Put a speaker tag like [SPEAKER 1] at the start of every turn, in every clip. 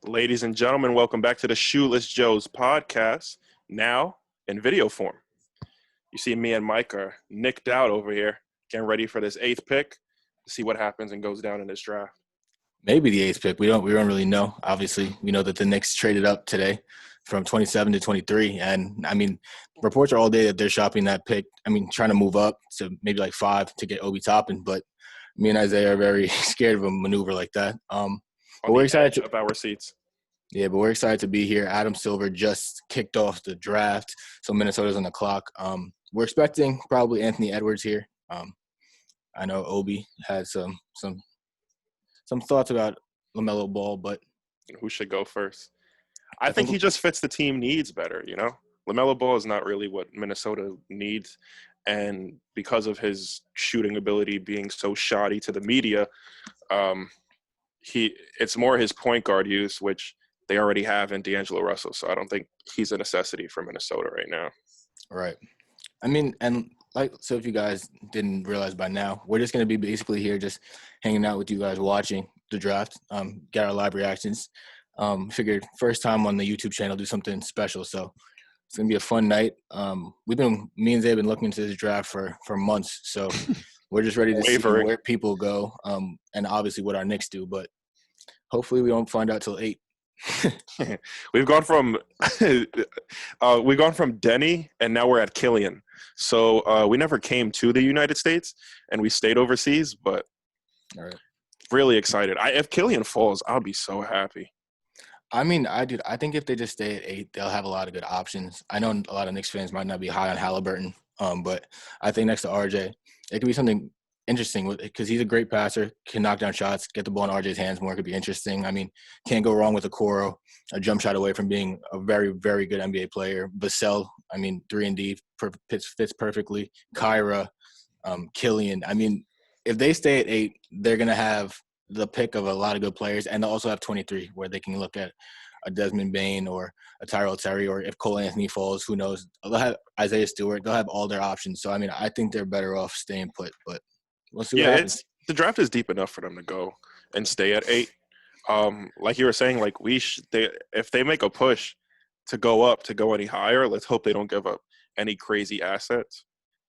[SPEAKER 1] Ladies and gentlemen, welcome back to the Shoeless Joe's podcast, now in video form. You see me and Mike are nicked out over here, getting ready for this eighth pick to see what happens and goes down in this draft.
[SPEAKER 2] Maybe the eighth pick. We don't really know. Obviously, we know that the Knicks traded up today from 27 to 23. And I mean, reports are all day that they're shopping that pick. I mean, trying to move up to maybe like 5 to get Obi Toppin. But me and Isaiah are very scared of a maneuver like that. But
[SPEAKER 1] On
[SPEAKER 2] we're
[SPEAKER 1] the
[SPEAKER 2] excited
[SPEAKER 1] edge of our seats.
[SPEAKER 2] but we're excited to be here. Adam Silver just kicked off the draft, so Minnesota's on the clock. We're expecting probably Anthony Edwards here. I know Obi had some thoughts about LaMelo Ball, but
[SPEAKER 1] Who should go first? I think he just fits the team needs better, you know? LaMelo Ball is not really what Minnesota needs. And because of his shooting ability being so shoddy to the media, it's more his point guard use, which they already have in D'Angelo Russell. So I don't think he's a necessity for Minnesota right now.
[SPEAKER 2] Right. I mean, and so if you guys didn't realize by now, we're just going to be basically here just hanging out with you guys watching the draft, get our live reactions. Figured first time on the YouTube channel, do something special. So it's going to be a fun night. Me and Zay have been looking into this draft for months. So we're just ready to see where people go and obviously what our Knicks do. But hopefully we don't find out till 8.
[SPEAKER 1] We've gone from Denny and now we're at Killian. So we never came to the United States and we stayed overseas, but
[SPEAKER 2] all right.
[SPEAKER 1] Really excited. If Killian falls, I'll be so happy.
[SPEAKER 2] I mean, I think if they just stay at 8, they'll have a lot of good options. I know a lot of Knicks fans might not be high on Halliburton, but I think next to RJ, it could be something interesting because he's a great passer, can knock down shots, get the ball in RJ's hands more. It could be interesting. I mean, can't go wrong with Okoro, a jump shot away from being a very, very good NBA player. Vassell, I mean, 3-and-D fits perfectly. Kyra, Killian. I mean, if they stay at 8, they're going to have the pick of a lot of good players, and they'll also have 23 where they can look at a Desmond Bane or a Tyrell Terry, or if Cole Anthony falls, who knows? They'll have Isaiah Stewart. They'll have all their options. So, I mean, I think they're better off staying put, but we'll see what happens.
[SPEAKER 1] The draft is deep enough for them to go and stay at 8. Like you were saying, like if they make a push to go up, to go any higher, let's hope they don't give up any crazy assets.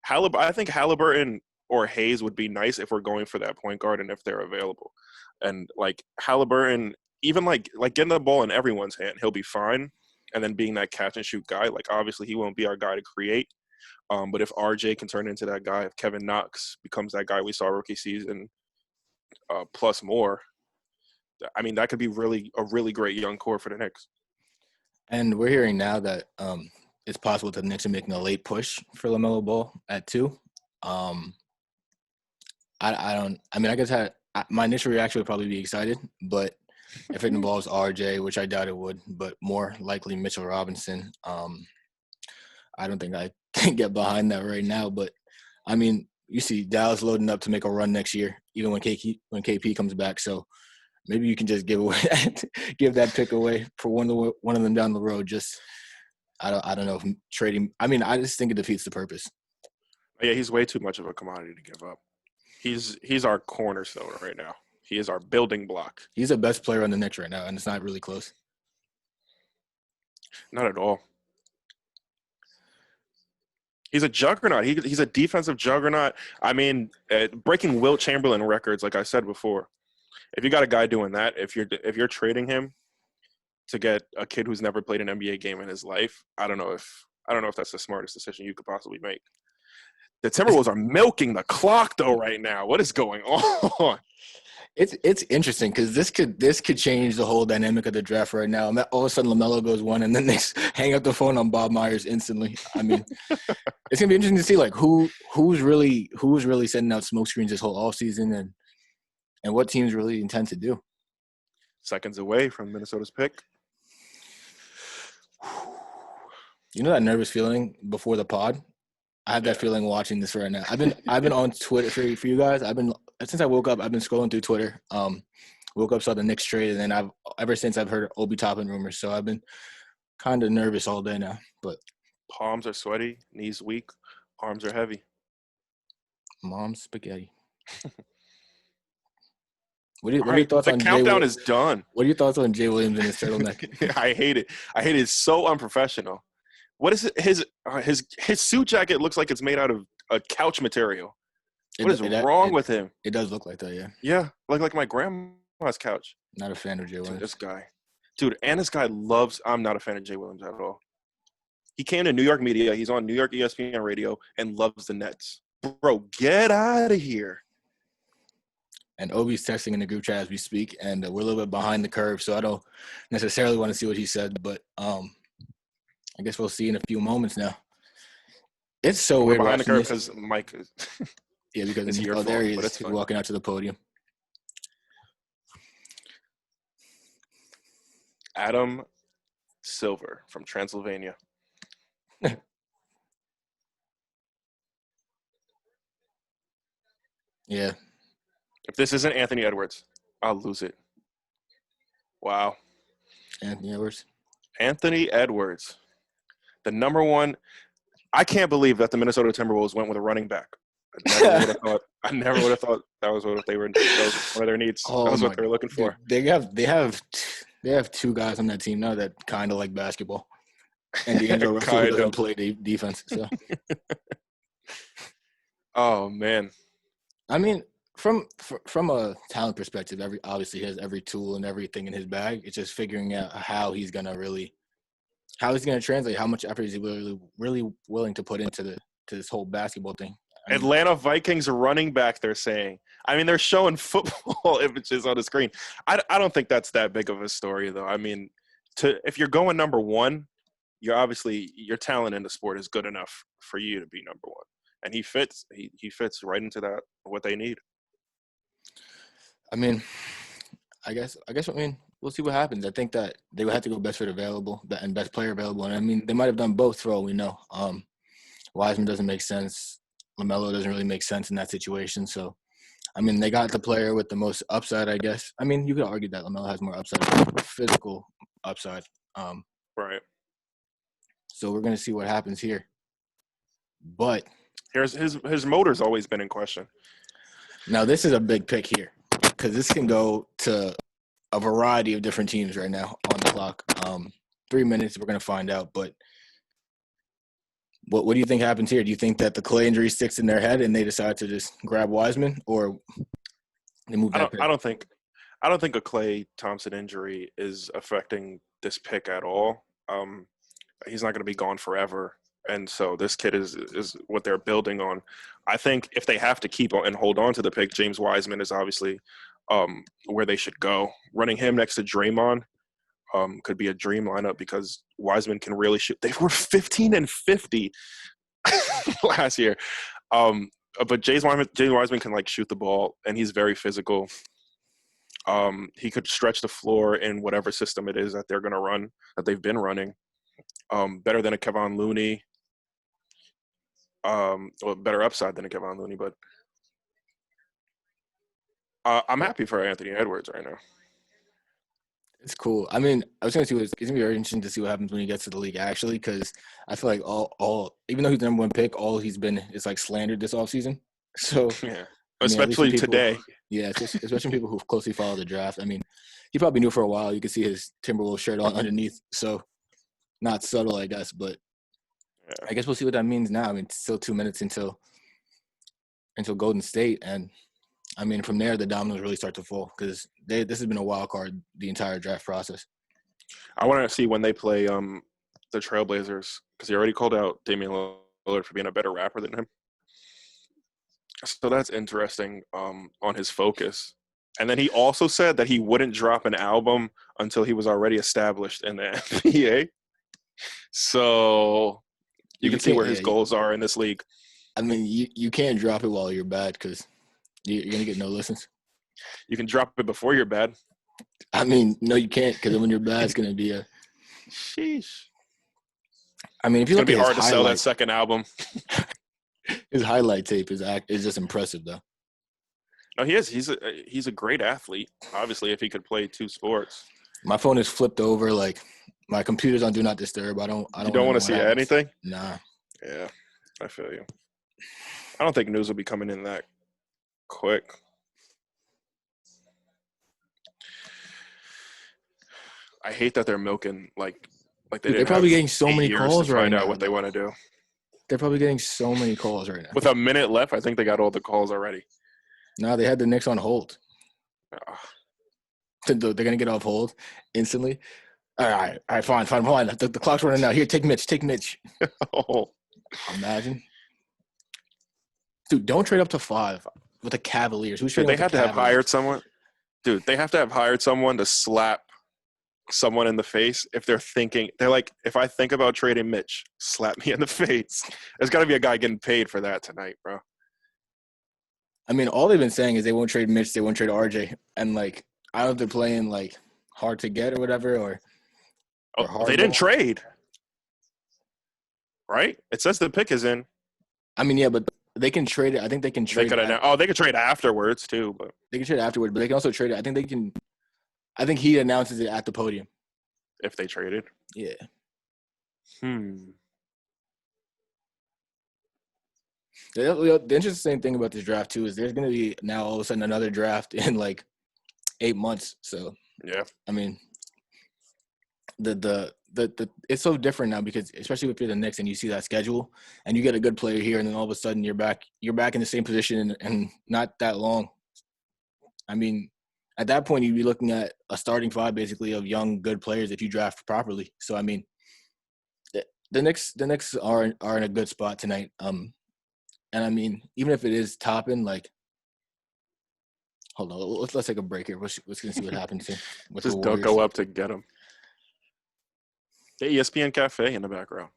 [SPEAKER 1] I think Halliburton or Hayes would be nice if we're going for that point guard and if they're available. And like Halliburton, even like getting the ball in everyone's hand, he'll be fine. And then being that catch and shoot guy, like obviously he won't be our guy to create. But if RJ can turn into that guy, if Kevin Knox becomes that guy we saw rookie season, plus more, I mean that could be a really great young core for the Knicks.
[SPEAKER 2] And we're hearing now that it's possible that the Knicks are making a late push for LaMelo Ball at 2. I guess my initial reaction would probably be excited, but if it involves RJ, which I doubt it would, but more likely Mitchell Robinson, I don't think I can get behind that right now. But I mean, you see Dallas loading up to make a run next year, even when KP comes back. So maybe you can just give that pick away for one of them down the road. Just I don't know if trading. I mean, I just think it defeats the purpose.
[SPEAKER 1] Yeah, he's way too much of a commodity to give up. He's our cornerstone right now. He is our building block.
[SPEAKER 2] He's the best player on the Knicks right now, and it's not really close.
[SPEAKER 1] Not at all. He's a juggernaut. He's a defensive juggernaut. I mean, breaking Wilt Chamberlain records, like I said before. If you got a guy doing that, if you're trading him to get a kid who's never played an NBA game in his life, I don't know if that's the smartest decision you could possibly make. The Timberwolves are milking the clock though right now. What is going on?
[SPEAKER 2] It's interesting because this could change the whole dynamic of the draft right now. All of a sudden, LaMelo goes 1, and then they hang up the phone on Bob Myers instantly. I mean, it's gonna be interesting to see like who's really sending out smoke screens this whole offseason and what teams really intend to do.
[SPEAKER 1] Seconds away from Minnesota's pick.
[SPEAKER 2] You know that nervous feeling before the pod? I have that feeling watching this right now. I've been on Twitter for you guys. Since I woke up, I've been scrolling through Twitter. Woke up, saw the Knicks trade, and then ever since I've heard Obi Toppin rumors. So I've been kind of nervous all day now. But
[SPEAKER 1] palms are sweaty, knees weak, arms are heavy.
[SPEAKER 2] Mom's spaghetti. What
[SPEAKER 1] All
[SPEAKER 2] are your
[SPEAKER 1] right,
[SPEAKER 2] thoughts
[SPEAKER 1] the
[SPEAKER 2] on Jay?
[SPEAKER 1] countdown is done.
[SPEAKER 2] What are your thoughts on Jay Williams and his turtleneck?
[SPEAKER 1] I hate it. I hate it. It's so unprofessional. What is it? His suit jacket looks like it's made out of a couch material.
[SPEAKER 2] It,
[SPEAKER 1] What is
[SPEAKER 2] it
[SPEAKER 1] wrong
[SPEAKER 2] it
[SPEAKER 1] with him?
[SPEAKER 2] it does look like that, yeah.
[SPEAKER 1] Yeah, like my grandma's couch.
[SPEAKER 2] Not a fan of Jay
[SPEAKER 1] Dude,
[SPEAKER 2] Williams.
[SPEAKER 1] this guy. Dude, and this guy loves. I'm not a fan of Jay Williams at all. He came to New York media. He's on New York ESPN radio and loves the Nets. Bro, get out of here.
[SPEAKER 2] And Obi's texting in the group chat as we speak, and we're a little bit behind the curve, so I don't necessarily want to see what he said, but I guess we'll see in a few moments now. It's so
[SPEAKER 1] We're
[SPEAKER 2] weird
[SPEAKER 1] behind the
[SPEAKER 2] watching
[SPEAKER 1] curve
[SPEAKER 2] this.
[SPEAKER 1] because Mike is.
[SPEAKER 2] Yeah, because
[SPEAKER 1] it's your
[SPEAKER 2] there
[SPEAKER 1] fault,
[SPEAKER 2] he
[SPEAKER 1] but
[SPEAKER 2] is.
[SPEAKER 1] it's
[SPEAKER 2] He's
[SPEAKER 1] fine.
[SPEAKER 2] walking out to the podium.
[SPEAKER 1] Adam Silver from Transylvania.
[SPEAKER 2] Yeah.
[SPEAKER 1] If this isn't Anthony Edwards, I'll lose it. Wow.
[SPEAKER 2] Anthony Edwards.
[SPEAKER 1] Anthony Edwards, the number one. I can't believe that the Minnesota Timberwolves went with a running back. I never would have thought. I never would have thought that was what they were. That was one of their needs.
[SPEAKER 2] Oh
[SPEAKER 1] That was
[SPEAKER 2] my,
[SPEAKER 1] what they were looking for.
[SPEAKER 2] dude, they have two guys on that team now that kind of like basketball, and D'Angelo Russell who
[SPEAKER 1] Kind
[SPEAKER 2] doesn't
[SPEAKER 1] of.
[SPEAKER 2] play defense. So
[SPEAKER 1] Oh man.
[SPEAKER 2] I mean, from a talent perspective, obviously he has every tool and everything in his bag. It's just figuring out how he's gonna translate, how much effort is he really willing to put into this whole basketball thing. I mean,
[SPEAKER 1] Atlanta Vikings running back, they're saying. I mean, they're showing football images on the screen. I don't think that's that big of a story, though. I mean, if you're going number one, your talent in the sport is good enough for you to be number one. And he fits. He fits right into that, what they need.
[SPEAKER 2] I mean, I mean, we'll see what happens. I think that they would have to go best fit available and best player available. And I mean, they might have done both for all we know. Wiseman doesn't make sense. LaMelo doesn't really make sense in that situation. So, I mean, they got the player with the most upside, I guess. I mean, you could argue that LaMelo has more upside, physical upside.
[SPEAKER 1] Right.
[SPEAKER 2] So we're going to see what happens here. But
[SPEAKER 1] his motor's always been in question.
[SPEAKER 2] now this is a big pick here because this can go to a variety of different teams right now on the clock. 3 minutes, we're going to find out. But what do you think happens here? Do you think that the Clay injury sticks in their head and they decide to just grab Wiseman, or they move that pick?
[SPEAKER 1] I don't think a Klay Thompson injury is affecting this pick at all. He's not going to be gone forever, and so this kid is what they're building on. I think if they have to keep on and hold on to the pick, James Wiseman is obviously where they should go. Running him next to Draymond could be a dream lineup because Wiseman can really shoot. They were 15 and 50 last year. But James Wiseman can like shoot the ball, and he's very physical. He could stretch the floor in whatever system it is that they're going to run, that they've been running. Better than a Kevon Looney. Well, better upside than a Kevon Looney, but I'm happy for Anthony Edwards right now.
[SPEAKER 2] It's cool. I mean, I was going to see it's going to be very interesting to see what happens when he gets to the league, actually, because I feel like all even though he's the number one pick, all he's been is like slandered this offseason. So,
[SPEAKER 1] Yeah,
[SPEAKER 2] I mean,
[SPEAKER 1] especially today.
[SPEAKER 2] Yeah, especially people who closely follow the draft. I mean, he probably knew for a while. You could see his Timberwolves shirt on underneath. So, not subtle, I guess, but
[SPEAKER 1] Yeah.
[SPEAKER 2] I guess we'll see what that means now. I mean, it's still 2 minutes until Golden State, and I mean, from there the dominoes really start to fall because this has been a wild card the entire draft process.
[SPEAKER 1] I want to see when they play the Trailblazers because he already called out Damian Lillard for being a better rapper than him. So that's interesting on his focus. And then he also said that he wouldn't drop an album until he was already established in the NBA. So you can see where his goals are in this league.
[SPEAKER 2] I mean, you can't drop it while you're bad because you're going to get no listens.
[SPEAKER 1] You can drop it before you're bad.
[SPEAKER 2] I mean, no, you can't because when you're bad, it's going to be a –
[SPEAKER 1] sheesh.
[SPEAKER 2] I mean, if you look at his
[SPEAKER 1] hard to sell that second album.
[SPEAKER 2] His highlight tape is just impressive, though.
[SPEAKER 1] No, he is. He's a great athlete. Obviously, if he could play two sports.
[SPEAKER 2] My phone is flipped over. Like my computer's on Do Not Disturb. I don't
[SPEAKER 1] want to see anything.
[SPEAKER 2] Nah.
[SPEAKER 1] Yeah, I feel you. I don't think news will be coming in that quick. I hate that they're milking like they
[SPEAKER 2] Dude, they're
[SPEAKER 1] didn't
[SPEAKER 2] probably
[SPEAKER 1] have
[SPEAKER 2] getting so
[SPEAKER 1] 8
[SPEAKER 2] many
[SPEAKER 1] years to
[SPEAKER 2] calls right
[SPEAKER 1] find out
[SPEAKER 2] now,
[SPEAKER 1] what they
[SPEAKER 2] though.
[SPEAKER 1] want to do.
[SPEAKER 2] They're probably getting so many calls right now.
[SPEAKER 1] With a minute left, I think they got all the calls already.
[SPEAKER 2] No, they had the Knicks on hold.
[SPEAKER 1] Ugh.
[SPEAKER 2] They're gonna get off hold instantly. All right, fine. The clock's running out. Here, take Mitch.
[SPEAKER 1] Oh,
[SPEAKER 2] Imagine, dude. Don't trade up to 5 with the Cavaliers. Who's
[SPEAKER 1] dude,
[SPEAKER 2] trading
[SPEAKER 1] they
[SPEAKER 2] with the
[SPEAKER 1] had to have hired
[SPEAKER 2] Cavaliers?
[SPEAKER 1] someone. Dude, they have to have hired someone to slap someone in the face if they're thinking. They're like, if I think about trading Mitch, slap me in the face. There's got to be a guy getting paid for that tonight, bro.
[SPEAKER 2] I mean, all they've been saying is they won't trade Mitch, they won't trade RJ, and like I don't know if they're playing like hard to get or whatever, or
[SPEAKER 1] Oh, they didn't
[SPEAKER 2] hardball.
[SPEAKER 1] trade, right? It says the pick is in.
[SPEAKER 2] I mean, yeah, but they can trade it. I think they can
[SPEAKER 1] They
[SPEAKER 2] trade
[SPEAKER 1] could
[SPEAKER 2] it.
[SPEAKER 1] have. Oh, they could trade afterwards too, but
[SPEAKER 2] They can trade it afterward, but they can also trade it. I think they can. I think he announces it at the podium.
[SPEAKER 1] if they traded.
[SPEAKER 2] Yeah.
[SPEAKER 1] Hmm.
[SPEAKER 2] The interesting thing about this draft too is there's going to be now all of a sudden another draft in like 8 months. So
[SPEAKER 1] Yeah.
[SPEAKER 2] I mean, the it's so different now because especially if you're the Knicks and you see that schedule and you get a good player here and then all of a sudden you're back in the same position and not that long. I mean, at that point you'd be looking at a starting 5 basically of young good players if you draft properly. So I mean, the Knicks are in a good spot tonight. And I mean, even if it is topping, like, hold on, let's take a break here. Let's gonna see what happens here with the
[SPEAKER 1] Just don't
[SPEAKER 2] Warriors.
[SPEAKER 1] go up to get him. The ESPN Cafe in the background.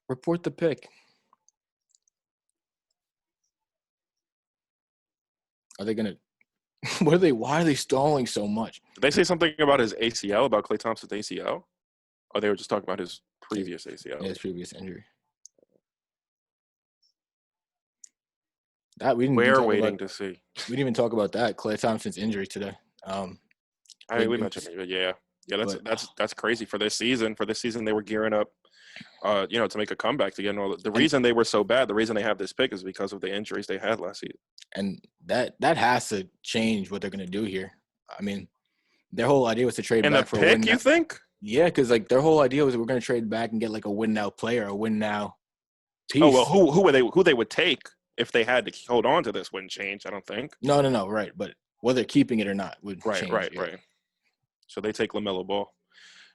[SPEAKER 2] Report the pick. Are they gonna? What are they? Why are they stalling so much?
[SPEAKER 1] Did they say something about his ACL, about Klay Thompson's ACL? Or they were just talking about his previous ACL?
[SPEAKER 2] Yeah, his previous injury. That we didn't even
[SPEAKER 1] We're
[SPEAKER 2] talk about.
[SPEAKER 1] waiting to see.
[SPEAKER 2] We didn't even talk about that. Klay Thompson's injury today.
[SPEAKER 1] I mean,
[SPEAKER 2] Big
[SPEAKER 1] we mentioned
[SPEAKER 2] news.
[SPEAKER 1] it, but yeah. Yeah,
[SPEAKER 2] But
[SPEAKER 1] that's crazy for this season. For this season, they were gearing up, to make a comeback to get all the
[SPEAKER 2] and
[SPEAKER 1] reason they were so bad. The reason they have this pick is because of the injuries they had last season.
[SPEAKER 2] and that has to change what they're gonna do here. I mean, their whole idea was to trade
[SPEAKER 1] And the
[SPEAKER 2] back for a win.
[SPEAKER 1] pick, you think?
[SPEAKER 2] Yeah, because like their whole idea was we're gonna trade back and get like a win now player, a win now
[SPEAKER 1] Oh well,
[SPEAKER 2] piece.
[SPEAKER 1] who they would take if they had to hold on to this wouldn't change. I don't think.
[SPEAKER 2] No, right. But whether keeping it or not would
[SPEAKER 1] Right,
[SPEAKER 2] change.
[SPEAKER 1] right,
[SPEAKER 2] Yeah.
[SPEAKER 1] right. So they take LaMelo Ball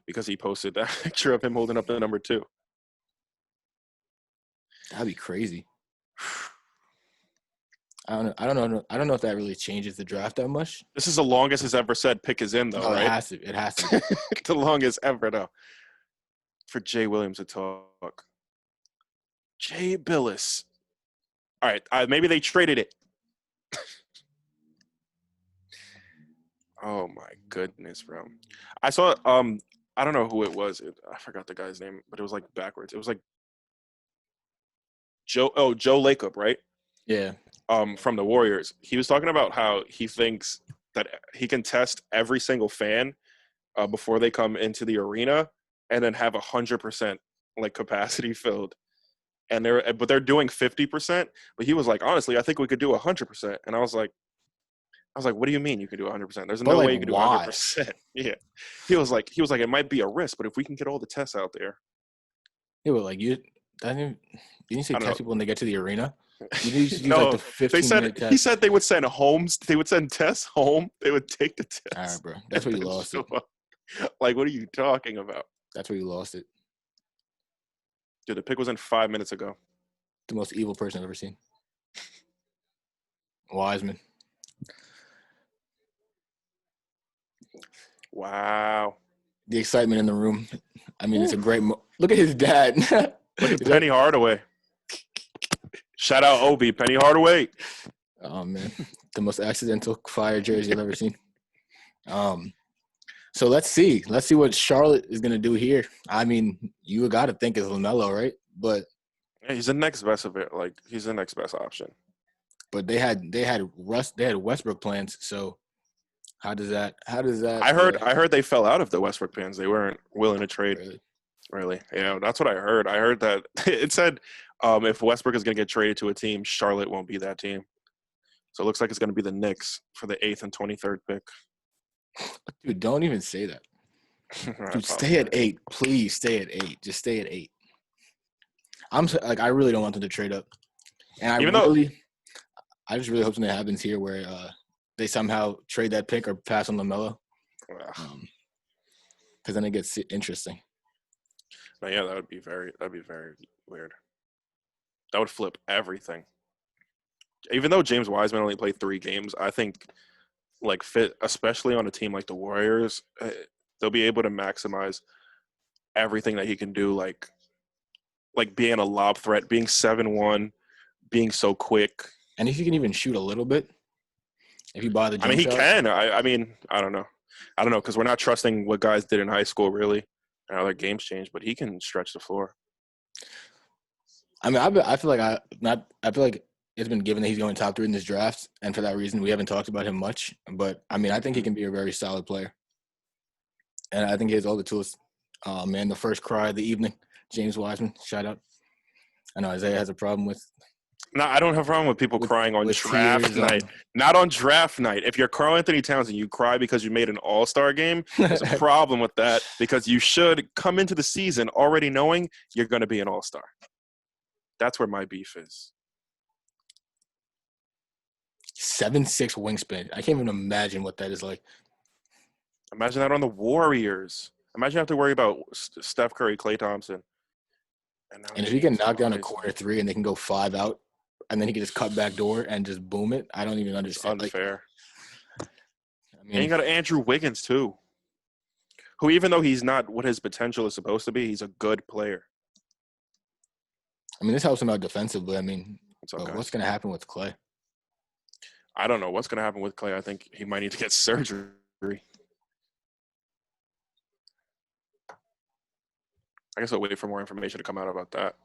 [SPEAKER 1] because he posted that picture of him holding up the number 2.
[SPEAKER 2] That'd be crazy. I don't know if that really changes the draft that much.
[SPEAKER 1] This is the longest it's ever said pick is in, though,
[SPEAKER 2] No, it
[SPEAKER 1] right?
[SPEAKER 2] has to. It has to.
[SPEAKER 1] The longest ever, though. For Jay Williams to talk. Jay Billis. All right, maybe they traded it. Oh my goodness, bro. I saw I don't know who it was. I forgot the guy's name, but it was like backwards. It was like Joe Lacob, right?
[SPEAKER 2] Yeah.
[SPEAKER 1] From the Warriors. He was talking about how he thinks that he can test every single fan before they come into the arena and then have 100% like capacity filled. And they're doing 50%, but he was like, honestly, I think we could do 100%. And I was like, what do you mean you can do 100%? There's
[SPEAKER 2] But
[SPEAKER 1] no
[SPEAKER 2] like,
[SPEAKER 1] way you can do
[SPEAKER 2] why?
[SPEAKER 1] 100%. Yeah. He was like, it might be a risk, but if we can get all the tests out there,
[SPEAKER 2] Yeah, but like you didn't say
[SPEAKER 1] I don't
[SPEAKER 2] test
[SPEAKER 1] know.
[SPEAKER 2] people when they get to the arena. You need to use like the
[SPEAKER 1] No, they
[SPEAKER 2] 15-minute
[SPEAKER 1] said he
[SPEAKER 2] test.
[SPEAKER 1] said they would send homes. They would send tests home. They would take the
[SPEAKER 2] All right,
[SPEAKER 1] test
[SPEAKER 2] bro.
[SPEAKER 1] and
[SPEAKER 2] That's where you
[SPEAKER 1] then
[SPEAKER 2] lost
[SPEAKER 1] show
[SPEAKER 2] it.
[SPEAKER 1] up. Like, what are you talking about?
[SPEAKER 2] That's where you lost it.
[SPEAKER 1] Dude, the pick was in 5 minutes ago.
[SPEAKER 2] The most evil person I've ever seen. Wiseman.
[SPEAKER 1] Wow.
[SPEAKER 2] The excitement in the room. I mean, it's a great. Look at his dad.
[SPEAKER 1] Look at Penny Hardaway. Shout out Obi, Penny Hardaway.
[SPEAKER 2] Oh man, the most accidental fire jersey I've ever seen. So let's see what Charlotte is gonna do here. I mean, you got to think it's LaMelo, right? But
[SPEAKER 1] Yeah, he's the next best of it. Like, he's the next best option.
[SPEAKER 2] they had Westbrook plans. So how does that
[SPEAKER 1] I heard they fell out of the Westbrook plans. They weren't willing to trade.
[SPEAKER 2] really?
[SPEAKER 1] Really? Yeah, that's what I heard. I heard that it said if Westbrook is going to get traded to a team, Charlotte won't be that team. So it looks like it's going to be the Knicks for the 8th and 23rd pick.
[SPEAKER 2] Dude, don't even say that.
[SPEAKER 1] I
[SPEAKER 2] Dude, stay at
[SPEAKER 1] apologize.
[SPEAKER 2] 8. Please stay at 8. Just stay at 8. I really don't want them to trade up. And
[SPEAKER 1] Even though,
[SPEAKER 2] I just really hope something happens here where they somehow trade that pick or pass on LaMelo. Because then it gets interesting.
[SPEAKER 1] no, yeah, that'd be very weird. That would flip everything. Even though James Wiseman only played 3 games, I think like fit, especially on a team like the Warriors, they'll be able to maximize everything that he can do, like being a lob threat, being 7-1, being so quick.
[SPEAKER 2] And if you can even shoot a little bit, if you buy the
[SPEAKER 1] I mean,
[SPEAKER 2] jump
[SPEAKER 1] he
[SPEAKER 2] shot.
[SPEAKER 1] can. I mean, I don't know, because we're not trusting what guys did in high school really, and how their games changed. But he can stretch the floor.
[SPEAKER 2] I mean, I feel like it's been given that he's going top 3 in this draft, and for that reason, we haven't talked about him much. But I mean, I think he can be a very solid player, and I think he has all the tools. Man, the first cry of the evening, James Wiseman, shout out. I know Isaiah has a problem with
[SPEAKER 1] No, I don't have a problem with people crying on draft
[SPEAKER 2] tears.
[SPEAKER 1] night. Not on draft night. If you're Karl Anthony Towns and you cry because you made an All-Star game, there's a problem with that because you should come into the season already knowing you're going to be an All-Star. That's where my beef is.
[SPEAKER 2] 7'6" wingspan. I can't even imagine what that is like.
[SPEAKER 1] Imagine that on the Warriors. Imagine you have to worry about Steph Curry, Klay Thompson.
[SPEAKER 2] And if he can knock down a corner 3 and they can go 5 out, and then he can just cut back door and just boom it, I don't even understand.
[SPEAKER 1] It's unfair.
[SPEAKER 2] I mean,
[SPEAKER 1] and you got Andrew Wiggins too, who even though he's not what his potential is supposed to be, he's a good player.
[SPEAKER 2] I mean, this helps him out defensively. I mean,
[SPEAKER 1] okay.
[SPEAKER 2] What's going to happen with Klay?
[SPEAKER 1] I don't know what's going to happen with Klay. I think he might need to get surgery. I guess I'll wait for more information to come out about that.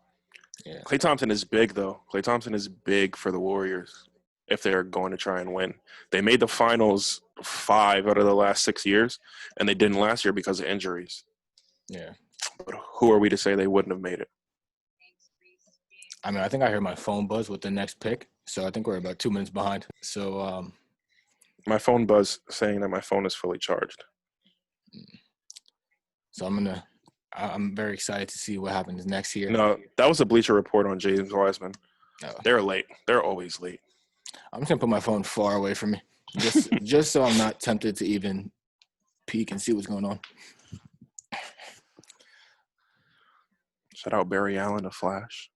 [SPEAKER 2] Yeah.
[SPEAKER 1] Klay Thompson is big, though. Klay Thompson is big for the Warriors if they're going to try and win. They made the finals 5 out of the last 6 years, and they didn't last year because of injuries.
[SPEAKER 2] Yeah.
[SPEAKER 1] But who are we to say they wouldn't have made it?
[SPEAKER 2] I mean, I think I heard my phone buzz with the next pick, so I think we're about 2 minutes behind. So
[SPEAKER 1] my phone buzz saying that my phone is fully charged.
[SPEAKER 2] So I'm very excited to see what happens next year.
[SPEAKER 1] No, that was a Bleacher Report on James Wiseman. Oh. They're late. They're always late.
[SPEAKER 2] I'm just gonna put my phone far away from me, just so I'm not tempted to even peek and see what's going on.
[SPEAKER 1] Shout out Barry Allen, a Flash.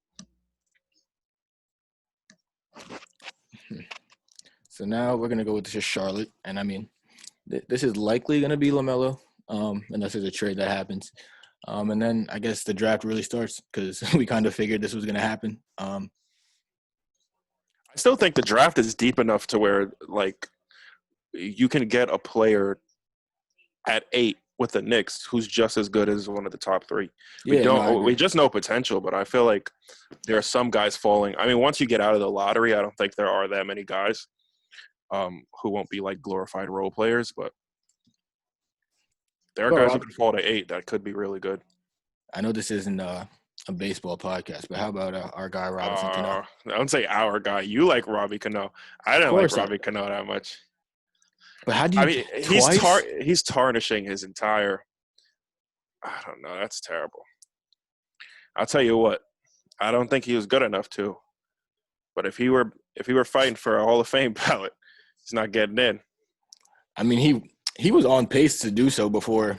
[SPEAKER 2] So now we're gonna go with just Charlotte, and I mean, this is likely gonna be LaMelo, unless there's a trade that happens. And then I guess the draft really starts because we kind of figured this was going to happen.
[SPEAKER 1] I still think the draft is deep enough to where, like, you can get a player at 8 with the Knicks who's just as good as one of the top 3. We just know potential, but I feel like there are some guys falling. I mean, once you get out of the lottery, I don't think there are that many guys who won't be like glorified role players, but there are guys who can fall to 8 that could be really good.
[SPEAKER 2] I know this isn't a baseball podcast, but how about our guy Robinson Cano?
[SPEAKER 1] I don't say our guy. You like Robbie Cano. I didn't like Robbie Cano that much.
[SPEAKER 2] But how do you?
[SPEAKER 1] I mean, he's tarnishing his entire. I don't know. That's terrible. I'll tell you what. I don't think he was good enough to. But if he were fighting for a Hall of Fame ballot, he's not getting in.
[SPEAKER 2] I mean, he was on pace to do so before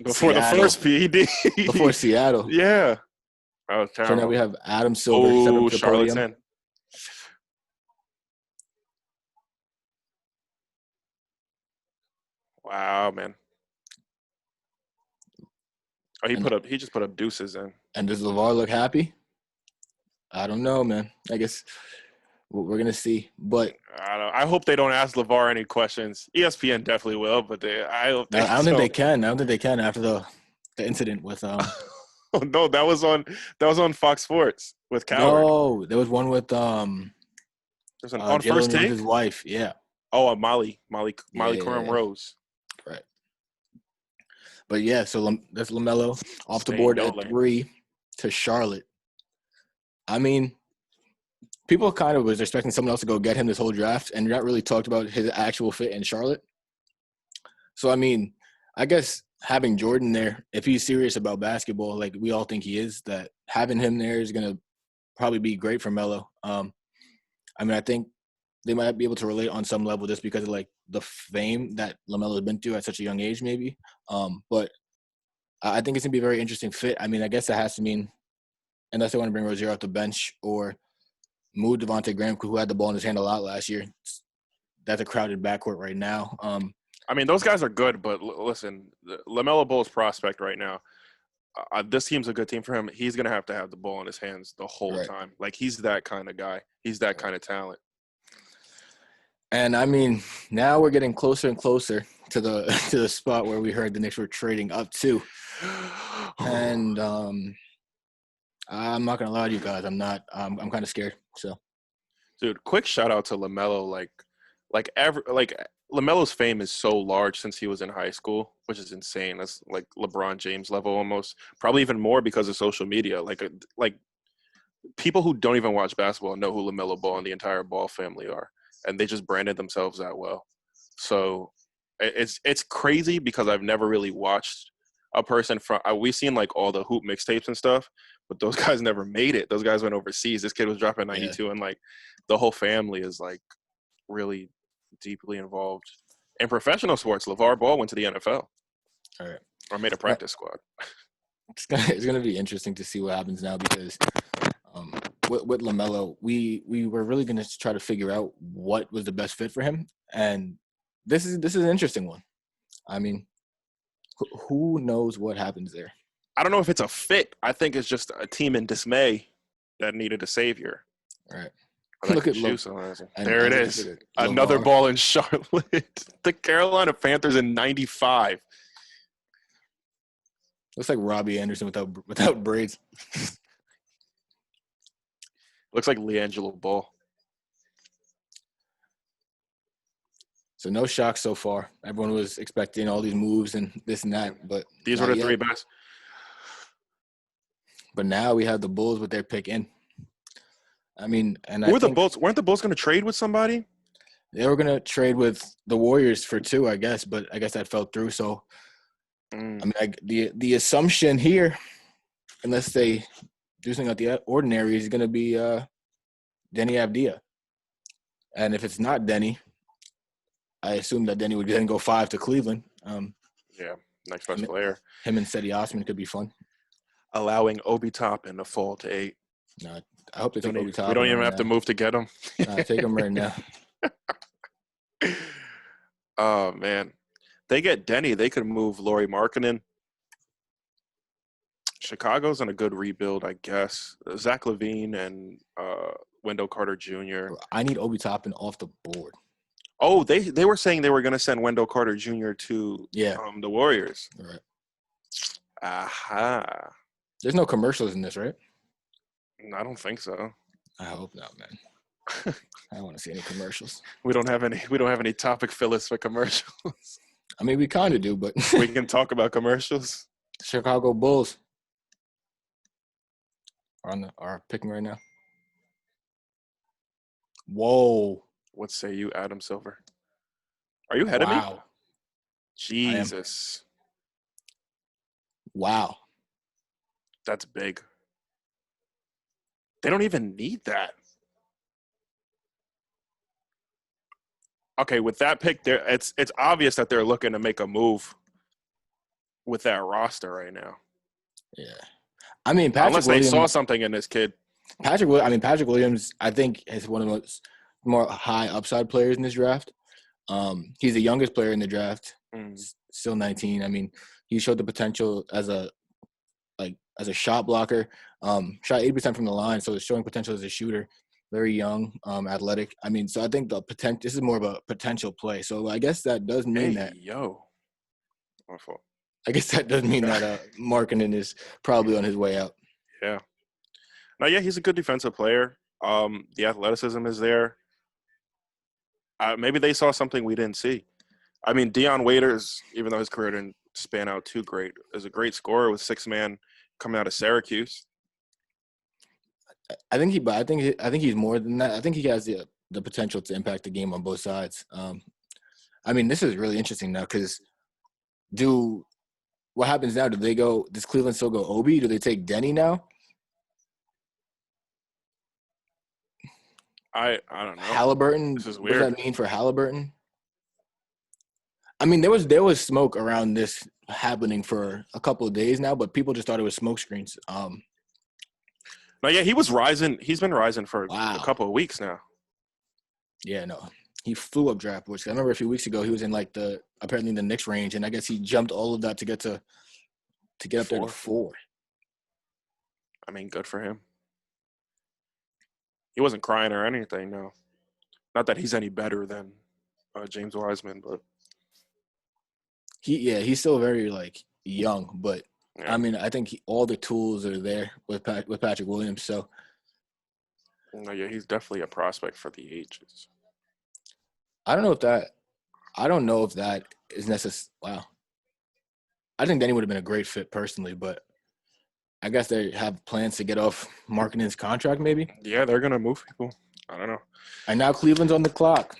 [SPEAKER 1] Seattle. The first PED.
[SPEAKER 2] Before Seattle.
[SPEAKER 1] Yeah. That was terrible.
[SPEAKER 2] So now we have Adam Silver.
[SPEAKER 1] Oh, charlatan. Wow, man. Oh, he just put up deuces in.
[SPEAKER 2] And does LeVar look happy? I don't know, man. I guess we're gonna see. But
[SPEAKER 1] I hope they don't ask LeVar any questions. ESPN definitely will, but I don't
[SPEAKER 2] think they can. I don't think they can after the incident with
[SPEAKER 1] Oh, no, that was on Fox Sports with Coward.
[SPEAKER 2] No, there was one with
[SPEAKER 1] there's an on First Take.
[SPEAKER 2] His wife, yeah.
[SPEAKER 1] Oh, Molly Coram Rose.
[SPEAKER 2] Right. But yeah, so that's LaMelo off the board at 3 to Charlotte. I mean, people kind of was expecting someone else to go get him this whole draft, and not really talked about his actual fit in Charlotte. So I mean, I guess having Jordan there, if he's serious about basketball, like we all think he is, that having him there is gonna probably be great for Melo. I mean, I think they might be able to relate on some level just because of like the fame that LaMelo's been through at such a young age, maybe. But I think it's gonna be a very interesting fit. I mean, I guess that has to mean unless they want to bring Rozier off the bench or move Devontae Graham, who had the ball in his hand a lot last year. That's a crowded backcourt right now.
[SPEAKER 1] I mean, those guys are good, but listen, LaMelo Ball's prospect right now. This team's a good team for him. He's gonna have to have the ball in his hands the whole
[SPEAKER 2] Right.
[SPEAKER 1] time. Like he's that kind of guy. He's that kind of talent.
[SPEAKER 2] And I mean, now we're getting closer and closer to the to the spot where we heard the Knicks were trading up to. And I'm not gonna lie to you guys. I'm kind of scared. So
[SPEAKER 1] Dude, quick shout out to LaMelo. Like LaMelo's fame is so large since he was in high school, which is insane. That's like LeBron James level almost. Probably even more because of social media. Like people who don't even watch basketball know who LaMelo Ball and the entire Ball family are, and they just branded themselves that well. So it's crazy because I've never really watched a person from. We've seen like all the hoop mixtapes and stuff, but those guys never made it. Those guys went overseas. This kid was dropping
[SPEAKER 2] yeah,
[SPEAKER 1] 92, and like the whole family is like really deeply involved in professional sports. LeVar Ball went to the NFL
[SPEAKER 2] all right.
[SPEAKER 1] or made a practice squad.
[SPEAKER 2] It's gonna be interesting to see what happens now because with Lamelo, we were really gonna try to figure out what was the best fit for him, and this is an interesting one. I mean, who knows what happens there?
[SPEAKER 1] I don't know if it's a fit. I think it's just a team in dismay that needed a savior.
[SPEAKER 2] All right.
[SPEAKER 1] Or that
[SPEAKER 2] Look
[SPEAKER 1] could
[SPEAKER 2] at
[SPEAKER 1] shoot
[SPEAKER 2] Lo-
[SPEAKER 1] someone.
[SPEAKER 2] and
[SPEAKER 1] There
[SPEAKER 2] I
[SPEAKER 1] it
[SPEAKER 2] was gonna say
[SPEAKER 1] is.
[SPEAKER 2] that
[SPEAKER 1] Another
[SPEAKER 2] LeVar.
[SPEAKER 1] ball in Charlotte. The Carolina Panthers in 95.
[SPEAKER 2] Looks like Robbie Anderson without braids.
[SPEAKER 1] Looks like LiAngelo Ball.
[SPEAKER 2] So no shock so far. Everyone was expecting all these moves and this and that, but
[SPEAKER 1] These were
[SPEAKER 2] not
[SPEAKER 1] the
[SPEAKER 2] yet.
[SPEAKER 1] three best.
[SPEAKER 2] But now we have the Bulls with their pick in. I mean, and
[SPEAKER 1] Who
[SPEAKER 2] I
[SPEAKER 1] were the
[SPEAKER 2] think
[SPEAKER 1] Bulls? Weren't the Bulls going to trade with somebody?
[SPEAKER 2] they were gonna trade with the Warriors for two, I guess, but I guess that fell through. So I mean, the assumption here, unless they do something out the ordinary, is gonna be Denny Avdia. And if it's not Denny, I assume that Denny would then go 5 to Cleveland.
[SPEAKER 1] Yeah, next best
[SPEAKER 2] Him,
[SPEAKER 1] player.
[SPEAKER 2] him and Seti Osman could be fun.
[SPEAKER 1] Allowing Obi Toppin to fall to 8.
[SPEAKER 2] No, I hope they take Obi
[SPEAKER 1] We don't
[SPEAKER 2] Toppin
[SPEAKER 1] even
[SPEAKER 2] right
[SPEAKER 1] have to
[SPEAKER 2] now.
[SPEAKER 1] move to get him.
[SPEAKER 2] Take him right now.
[SPEAKER 1] Oh, man. They get Denny. They could move Laurie Markkinen. Chicago's in a good rebuild, I guess. Zach LaVine and Wendell Carter Jr.
[SPEAKER 2] I need Obi Toppin off the board.
[SPEAKER 1] Oh, they were saying they were going to send Wendell Carter Jr. to
[SPEAKER 2] Yeah.
[SPEAKER 1] the Warriors.
[SPEAKER 2] All right.
[SPEAKER 1] Aha.
[SPEAKER 2] There's no commercials in this, right?
[SPEAKER 1] I don't think so.
[SPEAKER 2] I hope not, man. I don't want to see any commercials.
[SPEAKER 1] We don't have any topic fillers for commercials.
[SPEAKER 2] I mean, we kind of do, but
[SPEAKER 1] We can talk about commercials.
[SPEAKER 2] Chicago Bulls are picking right now. Whoa!
[SPEAKER 1] What say you, Adam Silver? Are you ahead of me?
[SPEAKER 2] Wow!
[SPEAKER 1] Jesus,
[SPEAKER 2] Wow!
[SPEAKER 1] that's big. They don't even need that. Okay, with that pick, it's obvious that they're looking to make a move with that roster right now.
[SPEAKER 2] Yeah. I mean,
[SPEAKER 1] Unless they saw something in this kid.
[SPEAKER 2] Patrick Williams, I think, is one of the more high upside players in this draft. He's the youngest player in the draft, still 19. I mean, he showed the potential as a shot blocker. Shot 80% from the line, so it's showing potential as a shooter. Very young, athletic. I mean, so I think this is more of a potential play. So I guess that does mean that.
[SPEAKER 1] My fault.
[SPEAKER 2] I guess that does mean that Markkinen is probably on his way out.
[SPEAKER 1] Yeah. No, yeah, he's a good defensive player. The athleticism is there. Maybe they saw something we didn't see. I mean, Deion Waiters, even though his career didn't span out too great, is a great scorer with 6-man coming out of Syracuse.
[SPEAKER 2] I think he's more than that. I think he has the potential to impact the game on both sides. I mean, this is really interesting now because Do what happens now? Do they go? Does Cleveland still go Obi? Do they take Denny now?
[SPEAKER 1] I don't know.
[SPEAKER 2] Halliburton.
[SPEAKER 1] This is
[SPEAKER 2] What does
[SPEAKER 1] weird.
[SPEAKER 2] that mean for Halliburton? I mean, there was smoke around this happening for a couple of days now, but people just thought it was smoke screens.
[SPEAKER 1] No, yeah, he was rising. He's been rising for a
[SPEAKER 2] Wow.
[SPEAKER 1] couple of weeks now.
[SPEAKER 2] Yeah, no. He flew up draft boards. I remember a few weeks ago he was in like apparently the Knicks range, and I guess he jumped all of that to get up there to 4.
[SPEAKER 1] I mean, good for him. He wasn't crying or anything. No, not that he's any better than James Wiseman, but
[SPEAKER 2] He's still very like young, but
[SPEAKER 1] yeah.
[SPEAKER 2] I mean I think all the tools are there with Patrick Williams. So
[SPEAKER 1] No, yeah, he's definitely a prospect for the ages.
[SPEAKER 2] I don't know if that is necessary. Wow, I think Denny would have been a great fit personally, but I guess they have plans to get off Markkanen's contract maybe.
[SPEAKER 1] Yeah, they're gonna move people. I don't know.
[SPEAKER 2] And now Cleveland's on the clock,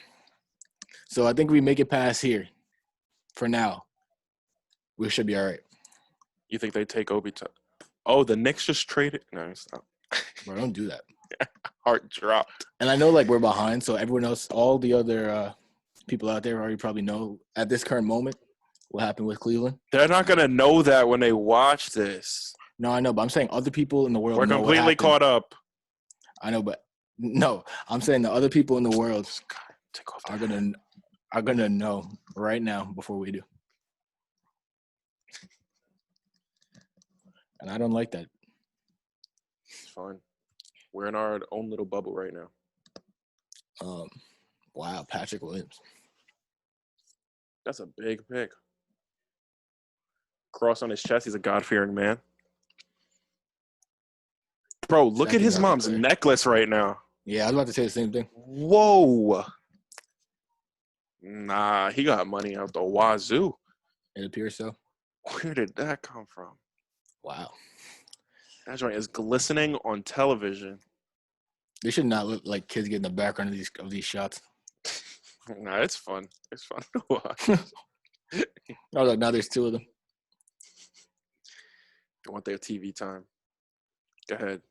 [SPEAKER 2] so I think we make it past here. For now, we should be all right.
[SPEAKER 1] You think they take Obi? Oh, the Knicks just traded. No, it's not.
[SPEAKER 2] Bro, don't do that.
[SPEAKER 1] Heart dropped.
[SPEAKER 2] And I know like we're behind, so everyone else, all the other people out there already probably know at this current moment what happened with Cleveland.
[SPEAKER 1] They're not gonna know that when they watch this.
[SPEAKER 2] No, I know, but I'm saying other people in the world
[SPEAKER 1] We're
[SPEAKER 2] know what
[SPEAKER 1] completely
[SPEAKER 2] happened.
[SPEAKER 1] caught up.
[SPEAKER 2] I know, but no, I'm saying the other people in the world
[SPEAKER 1] Take off
[SPEAKER 2] are
[SPEAKER 1] that.
[SPEAKER 2] gonna know right now before we do. And I don't like that.
[SPEAKER 1] It's fine. We're in our own little bubble right now.
[SPEAKER 2] Wow, Patrick Williams.
[SPEAKER 1] That's a big pick. Cross on his chest. He's a God-fearing man. Bro, look at his mom's necklace right now.
[SPEAKER 2] Yeah, I was about to say the same thing.
[SPEAKER 1] Whoa. Nah, he got money out the wazoo.
[SPEAKER 2] It appears so.
[SPEAKER 1] Where did that come from?
[SPEAKER 2] Wow.
[SPEAKER 1] That joint is glistening on television.
[SPEAKER 2] They should not look like kids get in the background of these shots.
[SPEAKER 1] Nah, it's fun. It's fun to watch.
[SPEAKER 2] Oh, look, now there's 2 of them.
[SPEAKER 1] They want their TV time. Go ahead.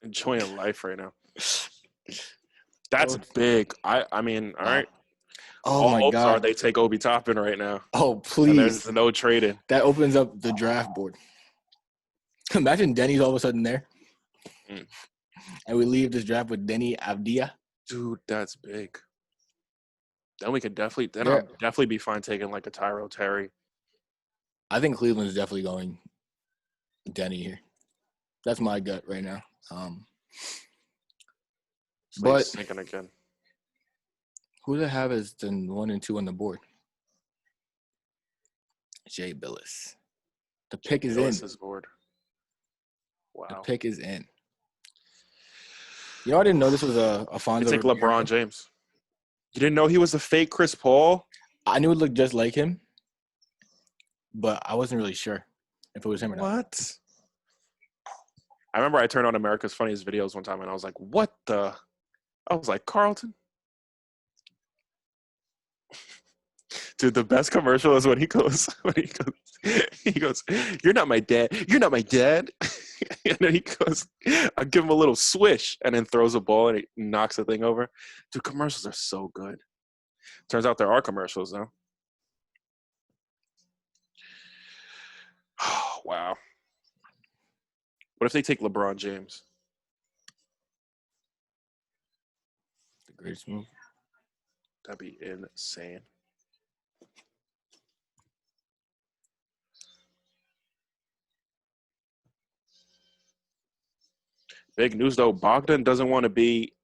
[SPEAKER 1] Enjoying life right now. That's big. I mean, all right.
[SPEAKER 2] Oh
[SPEAKER 1] All
[SPEAKER 2] my
[SPEAKER 1] hopes
[SPEAKER 2] God.
[SPEAKER 1] are they take Obi Toppin right now.
[SPEAKER 2] Oh,
[SPEAKER 1] And
[SPEAKER 2] please.
[SPEAKER 1] there's no trading.
[SPEAKER 2] That opens up the draft board. Imagine Denny's all of a sudden there.
[SPEAKER 1] Mm.
[SPEAKER 2] And we leave this draft with Denny Avdia.
[SPEAKER 1] Dude, that's big. Then we could definitely
[SPEAKER 2] Yeah.
[SPEAKER 1] I'll definitely be fine taking like a Tyrell Terry.
[SPEAKER 2] I think Cleveland's definitely going Denny here. That's my gut right now. But
[SPEAKER 1] Sinking again.
[SPEAKER 2] who do they have as the 1 and 2 on the board? Jay Billis. The pick is in.
[SPEAKER 1] Is board. Wow.
[SPEAKER 2] The pick is in. You know, I didn't know this was a Fonzo.
[SPEAKER 1] You take LeBron James. You didn't know he was a fake Chris Paul?
[SPEAKER 2] I knew it looked just like him, but I wasn't really sure if it was him or not.
[SPEAKER 1] What? I remember I turned on America's Funniest Videos one time and I was like, what the? I was like, Carlton? Dude, the best commercial is when he goes, you're not my dad. You're not my dad. And then he goes, I'll give him a little swish and then throws a ball and he knocks the thing over. Dude, commercials are so good. Turns out there are commercials, though. Oh, wow. What if they take LeBron James?
[SPEAKER 2] The greatest move.
[SPEAKER 1] That'd be insane. Big news, though. Bogdan doesn't want to be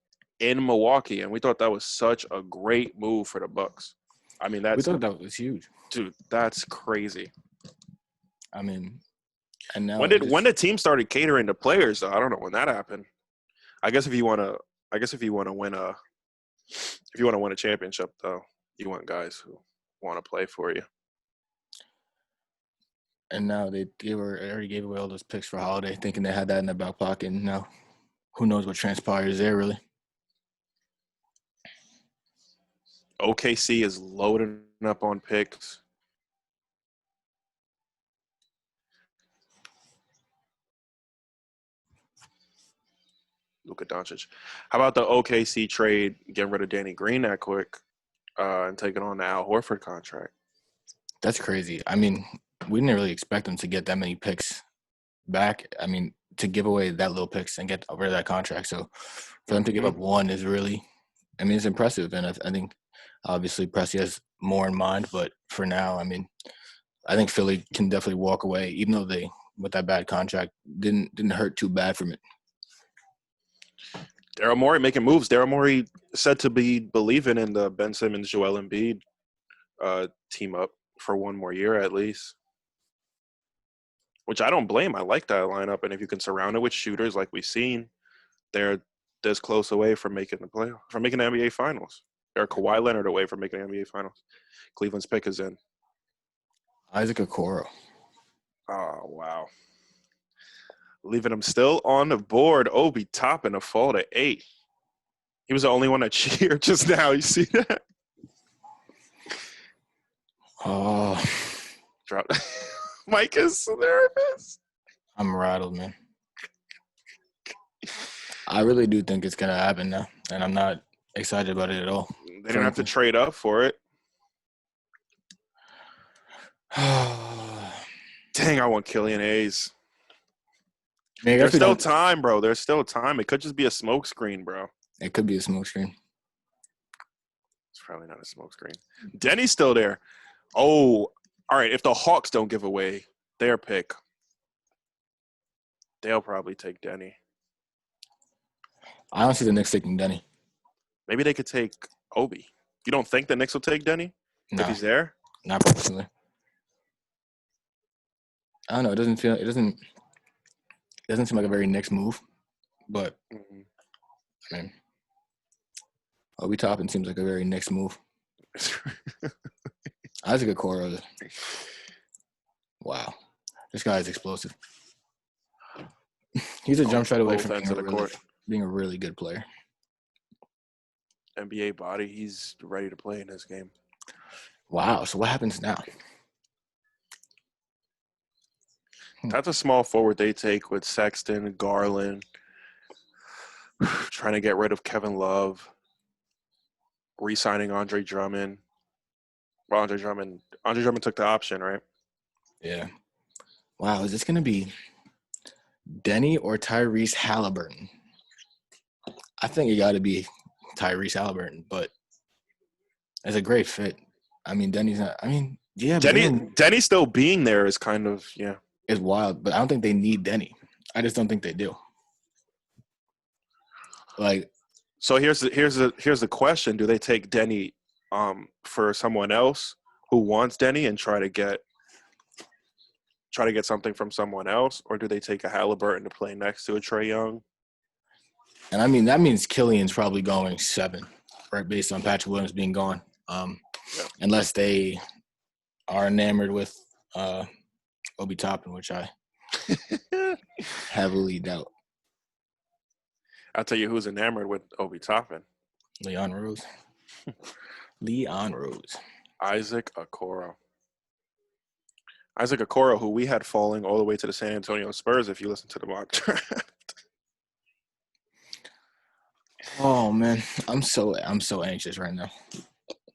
[SPEAKER 1] in Milwaukee, and we thought that was such a great move for the Bucks. I mean,
[SPEAKER 2] We thought that was huge.
[SPEAKER 1] Dude, that's crazy.
[SPEAKER 2] I mean, and now
[SPEAKER 1] When the team started catering to players, though, I don't know when that happened. I guess if you want to win a championship, though, you want guys who want to play for you.
[SPEAKER 2] And now they already gave away all those picks for Holiday, thinking they had that in their back pocket. And now, who knows what transpires there, really?
[SPEAKER 1] OKC is loading up on picks. Luka Doncic. How about the OKC trade, getting rid of Danny Green that quick, and taking on the Al Horford contract?
[SPEAKER 2] That's crazy. I mean, we didn't really expect them to get that many picks back. I mean, to give away that little picks and get rid of that contract. So for them to give up one is really, I mean, it's impressive. And I think obviously Presti has more in mind. But for now, I mean, I think Philly can definitely walk away, even though they, with that bad contract, didn't hurt too bad from it.
[SPEAKER 1] Daryl Morey making moves. Daryl Morey said to be believing in the Ben Simmons, Joel Embiid team up for one more year at least, which I don't blame. I like that lineup, and if you can surround it with shooters like we've seen, they're this close away from making the playoff, from making the NBA Finals. They're Kawhi Leonard away from making the NBA Finals. Cleveland's pick is in.
[SPEAKER 2] Isaac Okoro.
[SPEAKER 1] Oh, wow. Leaving him still on the board. Obi Toppin a fall to 8. He was the only one that cheered just now. You see that?
[SPEAKER 2] Oh.
[SPEAKER 1] Drop. Mike is nervous.
[SPEAKER 2] I'm rattled, man. I really do think it's going to happen now, and I'm not excited about it at all.
[SPEAKER 1] They didn't have to trade up for it. Dang, I want Killian Hayes. Man, there's still time, bro. There's still time. It could just be a smoke screen, bro.
[SPEAKER 2] It could be a smoke screen.
[SPEAKER 1] It's probably not a smoke screen. Denny's still there. Oh, all right. If the Hawks don't give away their pick, they'll probably take Denny.
[SPEAKER 2] I don't see the Knicks taking Denny.
[SPEAKER 1] Maybe they could take Obi. You don't think the Knicks will take Denny if he's there?
[SPEAKER 2] Not personally. I don't know. It doesn't seem like a very Knicks move, but I mean, Obi Toppin seems like a very Knicks move. Isaac Okoro. Wow, this guy is explosive. He's a jump shot away from being a really good player.
[SPEAKER 1] NBA body. He's ready to play in this game.
[SPEAKER 2] Wow. So what happens now?
[SPEAKER 1] That's a small forward they take with Sexton, Garland, trying to get rid of Kevin Love, re-signing Andre Drummond. Well, Andre Drummond took the option, right?
[SPEAKER 2] Yeah. Wow, is this going to be Denny or Tyrese Halliburton? I think it got to be Tyrese Halliburton, but it's a great fit. I mean, Denny's not – I mean, yeah.
[SPEAKER 1] Denny still being there is kind of, yeah.
[SPEAKER 2] It's wild, but I don't think they need Denny. I just don't think they do. Like,
[SPEAKER 1] so here's the question: do they take Denny for someone else who wants Denny and try to get something from someone else, or do they take a Halliburton to play next to a Trae Young?
[SPEAKER 2] And I mean that means Killian's probably going 7, right? Based on Patrick Williams being gone, unless they are enamored with. Obi Toppin, which I heavily doubt.
[SPEAKER 1] I'll tell you who's enamored with Obi Toppin.
[SPEAKER 2] Leon Rose. Leon Rose.
[SPEAKER 1] Isaac Okoro. Isaac Okoro, who we had falling all the way to the San Antonio Spurs if you listen to the mock draft.
[SPEAKER 2] Oh man, I'm so anxious right now.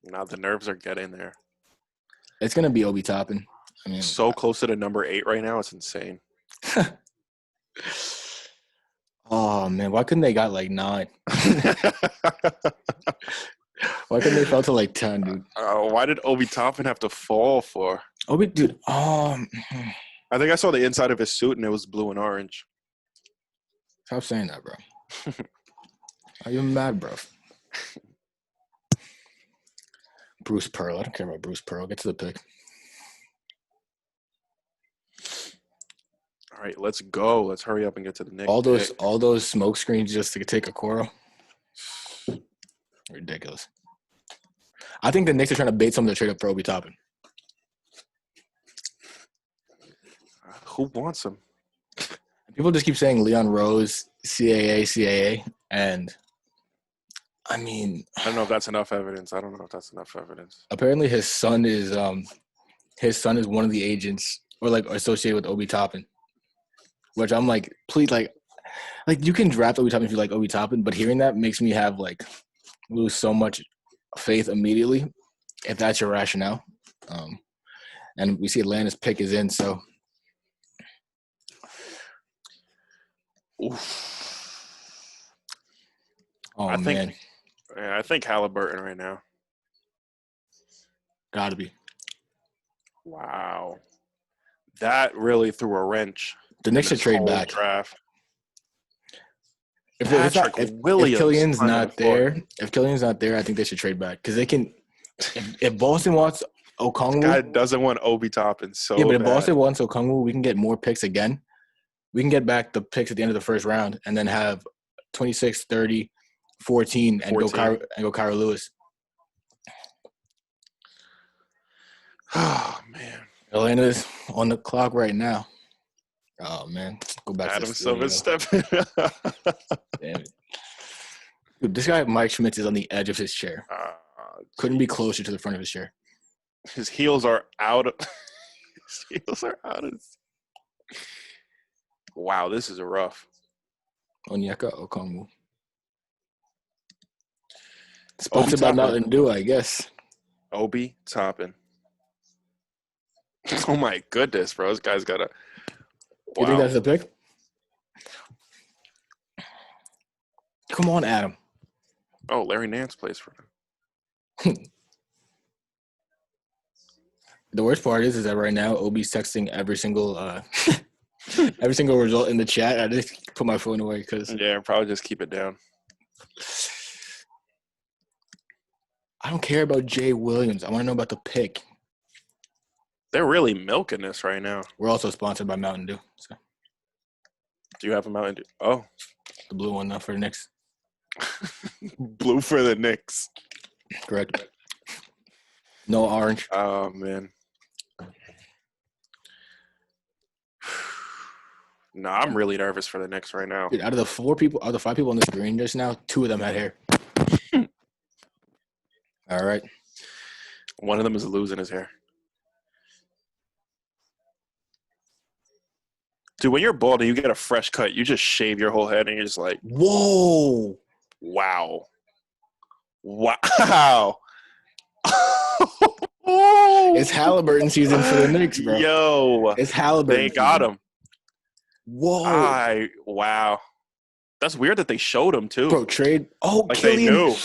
[SPEAKER 1] Now the nerves are getting there.
[SPEAKER 2] It's gonna be Obi Toppin. I mean,
[SPEAKER 1] so close to the number 8 right now, it's insane.
[SPEAKER 2] Oh man, why couldn't they got like 9? Why couldn't they fall to like 10, dude?
[SPEAKER 1] Why did Obi Toppin have to fall for?
[SPEAKER 2] Obi, dude.
[SPEAKER 1] I think I saw the inside of his suit and it was blue and orange.
[SPEAKER 2] Stop saying that, bro. Are you mad, bro? Bruce Pearl. I don't care about Bruce Pearl. Get to the pick.
[SPEAKER 1] All right, let's go. Let's hurry up and get to the next.
[SPEAKER 2] All those smoke screens just to take Okoro. Ridiculous. I think the Knicks are trying to bait someone to trade up for Obi Toppin.
[SPEAKER 1] Who wants him?
[SPEAKER 2] People just keep saying Leon Rose, CAA, and I mean,
[SPEAKER 1] I don't know if that's enough evidence. I don't know if that's enough evidence.
[SPEAKER 2] apparently his son is one of the agents or like associated with Obi Toppin. Which I'm like, please, like you can draft Obi Toppin if you like Obi Toppin, but hearing that makes me have like lose so much faith immediately if that's your rationale. And we see Atlanta's pick is in, so
[SPEAKER 1] Oof.
[SPEAKER 2] oh
[SPEAKER 1] I think
[SPEAKER 2] man,
[SPEAKER 1] I think Halliburton right now.
[SPEAKER 2] gotta be.
[SPEAKER 1] Wow. That really threw a wrench
[SPEAKER 2] The
[SPEAKER 1] in
[SPEAKER 2] Knicks should
[SPEAKER 1] this
[SPEAKER 2] trade
[SPEAKER 1] whole
[SPEAKER 2] back.
[SPEAKER 1] draft.
[SPEAKER 2] If
[SPEAKER 1] Patrick
[SPEAKER 2] if
[SPEAKER 1] Williams
[SPEAKER 2] Killian's
[SPEAKER 1] playing the
[SPEAKER 2] not
[SPEAKER 1] four.
[SPEAKER 2] there, I think they should trade back because they can. If Boston wants
[SPEAKER 1] This guy
[SPEAKER 2] Okongwu,
[SPEAKER 1] doesn't want Obi Toppin
[SPEAKER 2] yeah,
[SPEAKER 1] so
[SPEAKER 2] but if
[SPEAKER 1] bad.
[SPEAKER 2] Boston wants Okongwu, we can get more picks again. We can get back the picks at the end of the first round and then have 26, 30, 14, and
[SPEAKER 1] 14.
[SPEAKER 2] go Kyra Lewis.
[SPEAKER 1] Oh man.
[SPEAKER 2] Atlanta's on the clock right now. Oh man, go back to the
[SPEAKER 1] Adam Silver
[SPEAKER 2] studio.
[SPEAKER 1] stepping.
[SPEAKER 2] Damn it. Dude, this guy Mike Schmitz is on the edge of his chair. Couldn't be closer to the front of his chair.
[SPEAKER 1] His heels are out of his heels are out of Wow, this is rough.
[SPEAKER 2] Onyeka Okongwu.
[SPEAKER 1] Obi
[SPEAKER 2] Sponsored by
[SPEAKER 1] Toppin.
[SPEAKER 2] Mountain Dew, I guess.
[SPEAKER 1] Obi Toppin. Oh my goodness, bro. This guy's got a
[SPEAKER 2] You think
[SPEAKER 1] wow.
[SPEAKER 2] that's the pick? Come on, Adam.
[SPEAKER 1] Oh, Larry Nance plays for him.
[SPEAKER 2] The worst part is that right now Obi's texting every single every single result in the chat. I just put my phone away because
[SPEAKER 1] Yeah, probably just keep it down.
[SPEAKER 2] I don't care about Jay Williams. I want to know about the pick.
[SPEAKER 1] They're really milking this right now.
[SPEAKER 2] We're also sponsored by Mountain Dew. So
[SPEAKER 1] Do you have a Mountain Dew? Oh.
[SPEAKER 2] the blue one now for the Knicks.
[SPEAKER 1] Blue for the Knicks.
[SPEAKER 2] Correct. No orange.
[SPEAKER 1] Oh man. No, I'm really nervous for the Knicks right now.
[SPEAKER 2] Dude, out of the 5 people on the screen just now, 2 of them had hair. All right.
[SPEAKER 1] One of them is losing his hair. Dude, when you're bald and you get a fresh cut, you just shave your whole head and you're just like,
[SPEAKER 2] Whoa.
[SPEAKER 1] wow. Wow.
[SPEAKER 2] It's Halliburton season for the Knicks, bro.
[SPEAKER 1] Yo.
[SPEAKER 2] It's Halliburton
[SPEAKER 1] They got
[SPEAKER 2] season.
[SPEAKER 1] him.
[SPEAKER 2] Whoa.
[SPEAKER 1] Wow. That's weird that they showed him too.
[SPEAKER 2] Bro, trade. Oh,
[SPEAKER 1] Like
[SPEAKER 2] Killian.
[SPEAKER 1] they knew.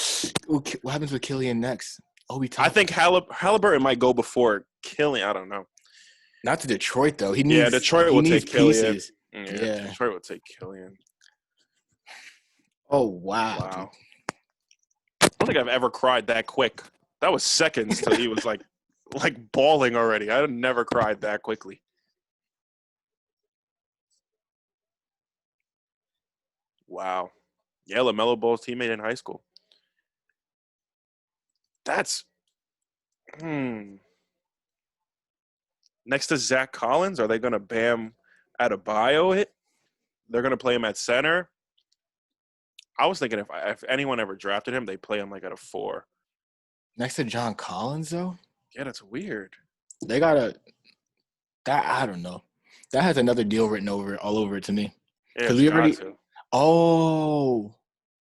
[SPEAKER 2] What happens with Killian next? Obi
[SPEAKER 1] I
[SPEAKER 2] Toppin.
[SPEAKER 1] think Halliburton might go before Killian. I don't know.
[SPEAKER 2] Not to Detroit though. He needs.
[SPEAKER 1] Detroit
[SPEAKER 2] he
[SPEAKER 1] will
[SPEAKER 2] needs
[SPEAKER 1] take Killian.
[SPEAKER 2] pieces.
[SPEAKER 1] Yeah, Detroit will take Killian.
[SPEAKER 2] Oh wow.
[SPEAKER 1] Wow. I don't think I've ever cried that quick. That was seconds till he was like bawling already. I never cried that quickly. Wow. Yeah, LaMelo Ball's teammate in high school. That's Next to Zach Collins, are they going to Bam Adebayo it? They're going to play him at center. I was thinking if anyone ever drafted him, they play him like at a 4.
[SPEAKER 2] Next to John Collins though.
[SPEAKER 1] Yeah, that's weird.
[SPEAKER 2] They gotta. That I don't know. That has another deal written all over it to me.
[SPEAKER 1] Yeah,
[SPEAKER 2] Because we already.
[SPEAKER 1] to.
[SPEAKER 2] Oh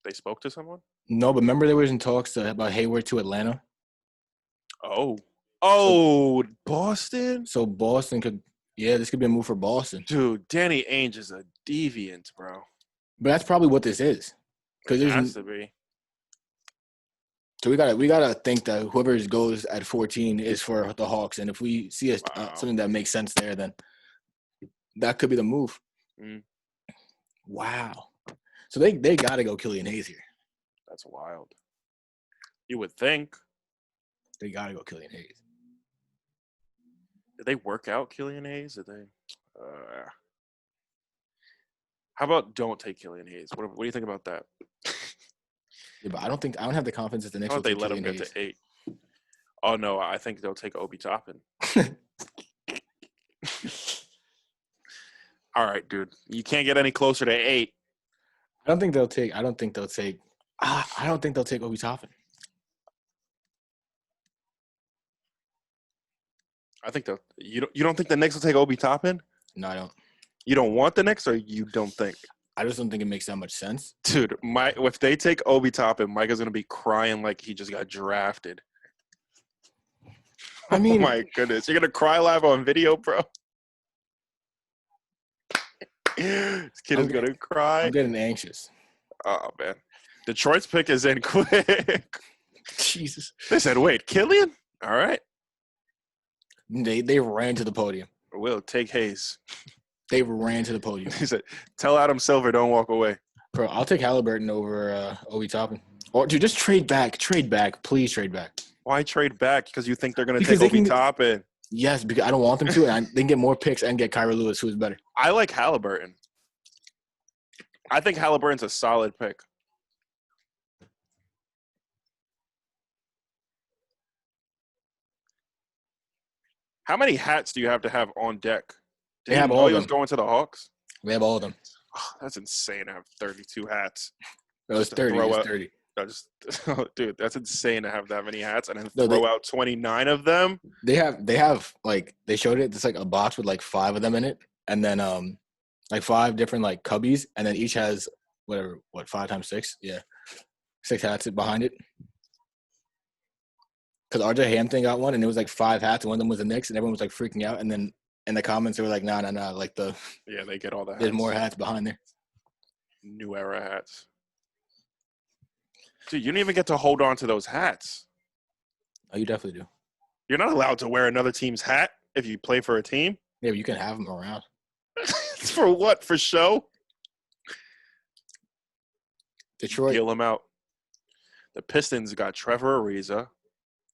[SPEAKER 1] They spoke to someone?
[SPEAKER 2] no, but remember there was in talks about Hayward to Atlanta.
[SPEAKER 1] Oh, Boston?
[SPEAKER 2] So Boston could. Yeah, this could be a move for Boston.
[SPEAKER 1] Dude, Danny Ainge is a deviant, bro.
[SPEAKER 2] But that's probably what this is. Because
[SPEAKER 1] It has to be.
[SPEAKER 2] So we gotta think that whoever goes at 14 is for the Hawks, and if we see something that makes sense there, then that could be the move.
[SPEAKER 1] Mm.
[SPEAKER 2] Wow. So they gotta go Killian Hayes here.
[SPEAKER 1] That's wild. You would think.
[SPEAKER 2] They gotta go Killian Hayes.
[SPEAKER 1] Did they work out Killian Hayes? Did they? How about don't take Killian Hayes? What do you think about that?
[SPEAKER 2] Yeah, but I don't have the confidence that the Knicks
[SPEAKER 1] How
[SPEAKER 2] will
[SPEAKER 1] about they
[SPEAKER 2] take
[SPEAKER 1] let him
[SPEAKER 2] Killian
[SPEAKER 1] get
[SPEAKER 2] Hayes.
[SPEAKER 1] to 8? Oh no, I think they'll take Obi Toppin. All right, dude. You can't get any closer to 8.
[SPEAKER 2] I don't think they'll take I don't think they'll take Obi Toppin.
[SPEAKER 1] I think you don't think the Knicks will take Obi Toppin?
[SPEAKER 2] No, I don't.
[SPEAKER 1] You don't want the Knicks, or you don't think?
[SPEAKER 2] I just don't think it makes that much sense.
[SPEAKER 1] Dude, if they take Obi Toppin, Micah's gonna be crying like he just got drafted.
[SPEAKER 2] I mean,
[SPEAKER 1] oh my goodness, you're gonna cry live on video, bro. This kid is gonna cry.
[SPEAKER 2] I'm getting anxious.
[SPEAKER 1] Oh man, Detroit's pick is in quick.
[SPEAKER 2] Jesus.
[SPEAKER 1] They said, "Wait, Killian? All right."
[SPEAKER 2] They ran to the podium.
[SPEAKER 1] We'll take Hayes.
[SPEAKER 2] They ran to the podium.
[SPEAKER 1] He said, "Tell Adam Silver don't walk away."
[SPEAKER 2] Bro, I'll take Halliburton over Obi Toppin. Or dude, just trade back. Trade back. Please trade back.
[SPEAKER 1] Why trade back? Because you think they're gonna take Obi Toppin?
[SPEAKER 2] Yes, because I don't want them to, and they can get more picks and get Kyra Lewis, who is better.
[SPEAKER 1] I like Halliburton. I think Halliburton's a solid pick. How many hats do you have to have on deck?
[SPEAKER 2] They have all of
[SPEAKER 1] he was
[SPEAKER 2] them.
[SPEAKER 1] going to the Hawks?
[SPEAKER 2] We have all of them.
[SPEAKER 1] Oh, that's insane to have 32 hats.
[SPEAKER 2] No, it's 30. It's 30.
[SPEAKER 1] Dude, that's insane to have that many hats and then throw out 29 of them.
[SPEAKER 2] They have like they showed it. It's like a box with like 5 of them in it, and then like 5 different like cubbies, and then each has whatever 5 times 6, 6 hats behind it. Because RJ Hampton got one, and it was like 5 hats, and one of them was the Knicks, and everyone was like freaking out. And then in the comments, they were like, "No, like
[SPEAKER 1] they get all the hats.
[SPEAKER 2] There's more hats behind there.
[SPEAKER 1] New era hats, dude. You don't even get to hold on to those hats.
[SPEAKER 2] Oh, you definitely do.
[SPEAKER 1] You're not allowed to wear another team's hat if you play for a team.
[SPEAKER 2] Yeah, but you can have them around.
[SPEAKER 1] For what? For show?
[SPEAKER 2] Detroit.
[SPEAKER 1] Deal them out. The Pistons got Trevor Ariza, and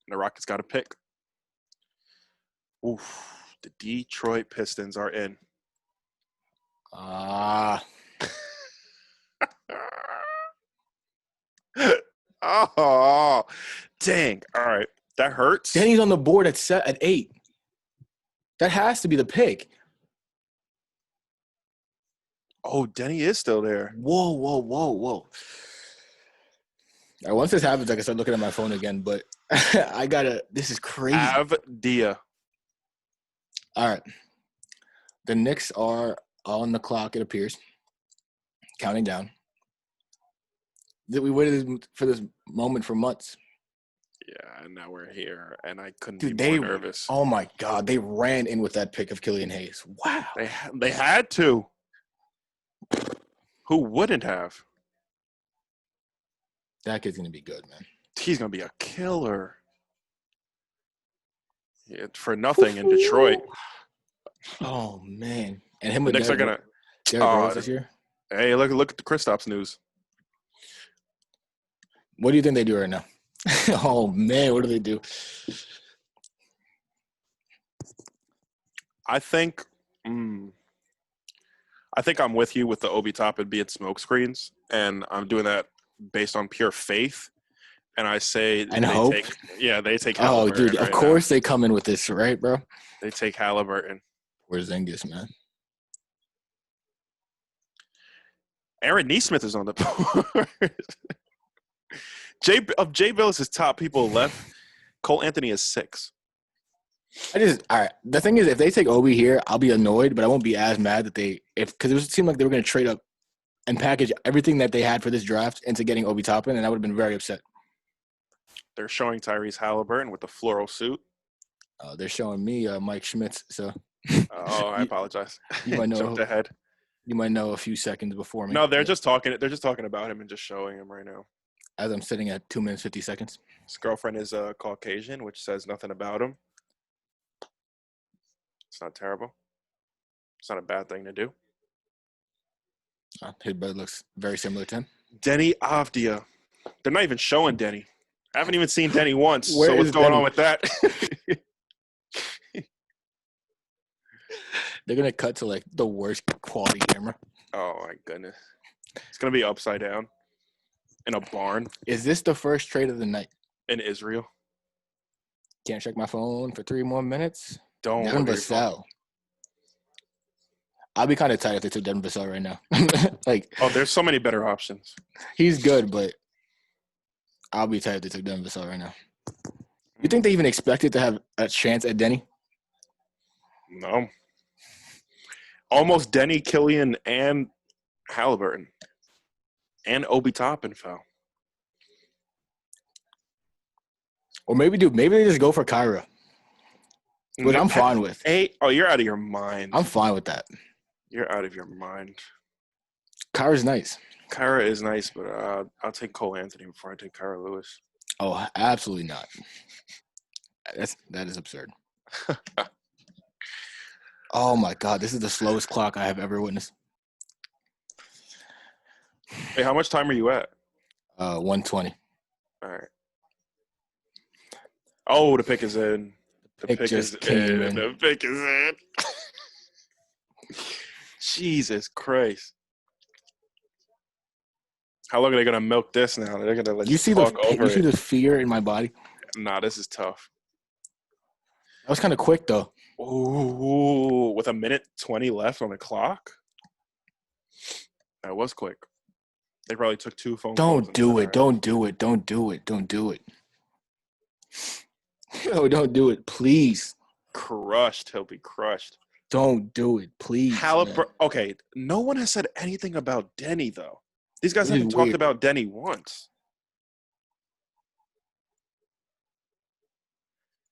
[SPEAKER 1] the Rockets got a pick. Oof. The Detroit Pistons are in. Oh, dang. All right. That hurts.
[SPEAKER 2] Denny's on the board at 8. That has to be the pick.
[SPEAKER 1] Oh, Denny is still there.
[SPEAKER 2] Whoa. All right, once this happens, I can start looking at my phone again, but this is crazy.
[SPEAKER 1] Avdia.
[SPEAKER 2] All right. The Knicks are on the clock, it appears. Counting down. We waited for this moment for months.
[SPEAKER 1] Yeah, and now we're here, and I couldn't
[SPEAKER 2] Dude,
[SPEAKER 1] be more nervous.
[SPEAKER 2] Oh, my God. They ran in with that pick of Killian Hayes. Wow.
[SPEAKER 1] They had to. Who wouldn't have?
[SPEAKER 2] That kid's going to be good, man.
[SPEAKER 1] He's going to be a killer. Yeah, for nothing in Detroit.
[SPEAKER 2] Oh, man. And him
[SPEAKER 1] the
[SPEAKER 2] with
[SPEAKER 1] Knicks are going to –
[SPEAKER 2] Derrick Rose this year?
[SPEAKER 1] Hey, look at the Kristaps news.
[SPEAKER 2] What do you think they do right now? Oh, man, what do they do?
[SPEAKER 1] I think I'm with you with the Obi Toppin being smoke screens, and I'm doing that based on pure faith. And I say
[SPEAKER 2] and hope.
[SPEAKER 1] They take Halliburton.
[SPEAKER 2] Oh, dude, of course they come in with this, right, bro?
[SPEAKER 1] They take Halliburton.
[SPEAKER 2] Where's Zengus, man?
[SPEAKER 1] Aaron Nesmith is on the board. Jay Billis' top people left. Cole Anthony is 6.
[SPEAKER 2] All right. The thing is, if they take Obi here, I'll be annoyed, but I won't be as mad that because it seemed like they were going to trade up and package everything that they had for this draft into getting Obi Toppin, and I would have been very upset.
[SPEAKER 1] They're showing Tyrese Halliburton with the floral suit.
[SPEAKER 2] They're showing me Mike Schmitz. So.
[SPEAKER 1] Oh, I apologize.
[SPEAKER 2] You might know.
[SPEAKER 1] Jumped ahead.
[SPEAKER 2] You might know a few seconds before me.
[SPEAKER 1] No, they're just talking. They're just talking about him and just showing him right now.
[SPEAKER 2] As I'm sitting at 2 minutes 50 seconds.
[SPEAKER 1] His girlfriend is Caucasian, which says nothing about him. It's not terrible. It's not a bad thing to do.
[SPEAKER 2] His bed looks very similar to him.
[SPEAKER 1] Denny Avdia. They're not even showing Denny. I haven't even seen Denny once.
[SPEAKER 2] Where
[SPEAKER 1] so what's going on with that?
[SPEAKER 2] They're going to cut to, like, the worst quality camera.
[SPEAKER 1] Oh, my goodness. It's going to be upside down in a barn.
[SPEAKER 2] Is this the first trade of the night?
[SPEAKER 1] In Israel.
[SPEAKER 2] Can't check my phone for 3 more minutes.
[SPEAKER 1] Don't.
[SPEAKER 2] Devin Vassell. I'll be kind of tight if they took Devin Vassell right now.
[SPEAKER 1] There's so many better options.
[SPEAKER 2] He's good, but I'll be tight if they took Denver Vassell right now. You think they even expected to have a chance at Denny?
[SPEAKER 1] No. Almost Denny, Killian, and Halliburton. And Obi Toppin fell.
[SPEAKER 2] Or maybe they just go for Kyra. Which I'm fine with.
[SPEAKER 1] Hey, oh, you're out of your mind.
[SPEAKER 2] I'm fine with that.
[SPEAKER 1] You're out of your mind.
[SPEAKER 2] Kyra's nice.
[SPEAKER 1] Kyra is nice, but I'll take Cole Anthony before I take Kyra Lewis.
[SPEAKER 2] Oh, absolutely not. That is absurd. Oh my God, this is the slowest clock I have ever witnessed.
[SPEAKER 1] Hey, how much time are you at?
[SPEAKER 2] 120.
[SPEAKER 1] All right. Oh, the pick is in. The
[SPEAKER 2] Pick
[SPEAKER 1] pick
[SPEAKER 2] just
[SPEAKER 1] is
[SPEAKER 2] came
[SPEAKER 1] in.
[SPEAKER 2] in.
[SPEAKER 1] The pick is in. Jesus Christ. How long are they gonna milk this now? They're gonna let you talk over
[SPEAKER 2] you see
[SPEAKER 1] it.
[SPEAKER 2] the fear in my body?
[SPEAKER 1] Nah, this is tough.
[SPEAKER 2] That was kind of quick though.
[SPEAKER 1] Ooh, with 1:20 left on the clock? That was quick. They probably took 2 phone calls.
[SPEAKER 2] Don't do it. Don't do it. Don't do it. Don't do it. No, don't do it. Please.
[SPEAKER 1] Crushed. He'll be crushed.
[SPEAKER 2] Don't do it. Please.
[SPEAKER 1] Okay, no one has said anything about Denny, though. These guys
[SPEAKER 2] This is
[SPEAKER 1] haven't talked
[SPEAKER 2] weird.
[SPEAKER 1] about Denny once.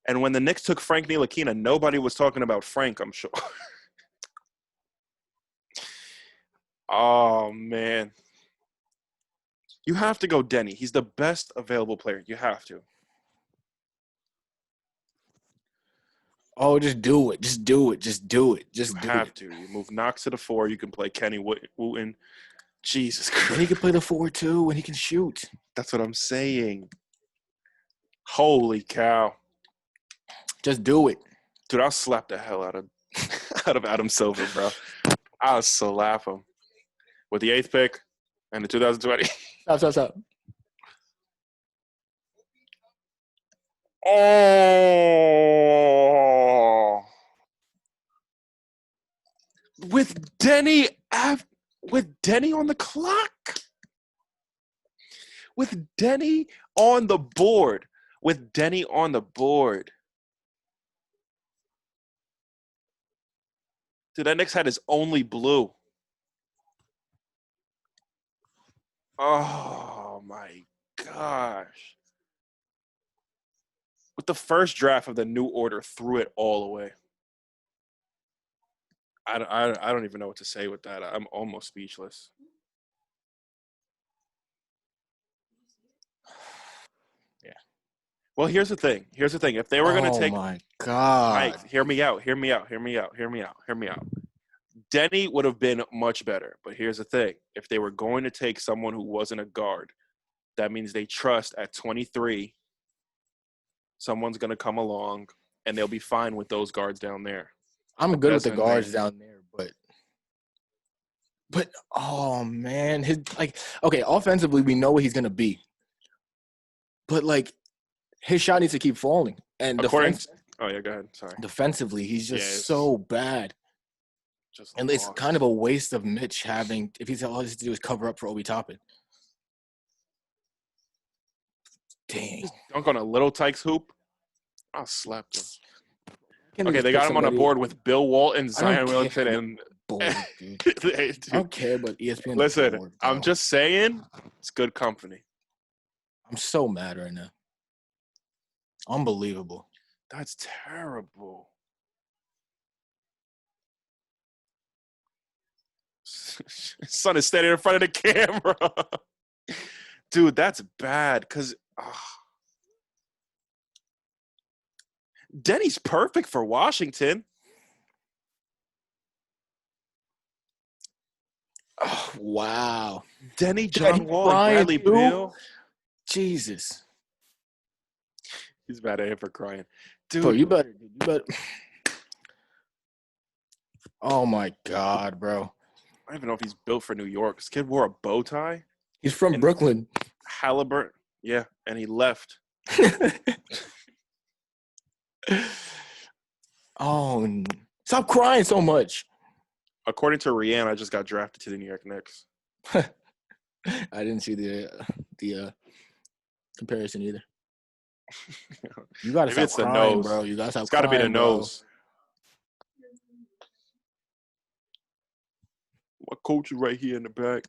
[SPEAKER 1] And when the Knicks took Frank Ntilikina, nobody was talking about Frank, I'm sure. Oh, man. You have to go Denny. He's the best available player. You have to.
[SPEAKER 2] Oh, just do it. Just do it. Just do it. Just
[SPEAKER 1] You
[SPEAKER 2] do
[SPEAKER 1] have
[SPEAKER 2] it.
[SPEAKER 1] to. You move Knox to the 4. You can play Kenny Wooten. Jesus
[SPEAKER 2] And he
[SPEAKER 1] Christ.
[SPEAKER 2] can play the 4 too, and he can shoot.
[SPEAKER 1] That's what I'm saying. Holy cow.
[SPEAKER 2] Just do it.
[SPEAKER 1] Dude, I'll slap the hell out of Adam Silver, bro. I'll slap him. With the 8th pick and the 2020.
[SPEAKER 2] Stop.
[SPEAKER 1] Oh. With Denny on the clock. With Denny on the board. Dude, that Knicks had his only blue. Oh, my gosh. With the first draft of the new order, threw it all away. I don't even know what to say with that. I'm almost speechless.
[SPEAKER 2] Yeah.
[SPEAKER 1] Well, here's the thing. If they were going to take
[SPEAKER 2] Oh my God.
[SPEAKER 1] Mike, hear me out. Denny would have been much better. But here's the thing. If they were going to take someone who wasn't a guard, that means they trust at 23, someone's going to come along and they'll be fine with those guards down there.
[SPEAKER 2] I'm good with the guards down there, but oh man, offensively we know what he's gonna be, but like his shot needs to keep falling. And
[SPEAKER 1] oh yeah, go ahead. Sorry.
[SPEAKER 2] Defensively, he's just so bad. And it's kind of a waste of Mitch having if he's all he has to do is cover up for Obi Toppin. Dang.
[SPEAKER 1] Just dunk on a little Tykes hoop. I'll slap them.
[SPEAKER 2] Okay,
[SPEAKER 1] they got him on a board with Bill Walton, Zion Williamson, and
[SPEAKER 2] board, dude.
[SPEAKER 1] Dude.
[SPEAKER 2] I don't care about ESPN.
[SPEAKER 1] Listen,
[SPEAKER 2] board,
[SPEAKER 1] I'm just saying, it's good company.
[SPEAKER 2] I'm so mad right now. Unbelievable.
[SPEAKER 1] That's terrible. Son is standing in front of the camera. Dude, that's bad because Denny's perfect for Washington.
[SPEAKER 2] Oh, wow.
[SPEAKER 1] Denny, John Wall, and Bradley Beal.
[SPEAKER 2] Jesus.
[SPEAKER 1] He's mad at him for crying. Dude.
[SPEAKER 2] Bro, you better. Oh, my God, bro.
[SPEAKER 1] I don't even know if he's built for New York. This kid wore a bow tie.
[SPEAKER 2] He's from Brooklyn.
[SPEAKER 1] Halliburton. Yeah, and he left.
[SPEAKER 2] Oh, stop crying so much.
[SPEAKER 1] According to Rihanna, I just got drafted to the New York Knicks.
[SPEAKER 2] I didn't see the comparison either. You gotta
[SPEAKER 1] Maybe
[SPEAKER 2] stop
[SPEAKER 1] it's the
[SPEAKER 2] crying,
[SPEAKER 1] nose.
[SPEAKER 2] bro. You gotta stop
[SPEAKER 1] It's got to be the
[SPEAKER 2] crying, bro.
[SPEAKER 1] nose. My coach is right here in the back.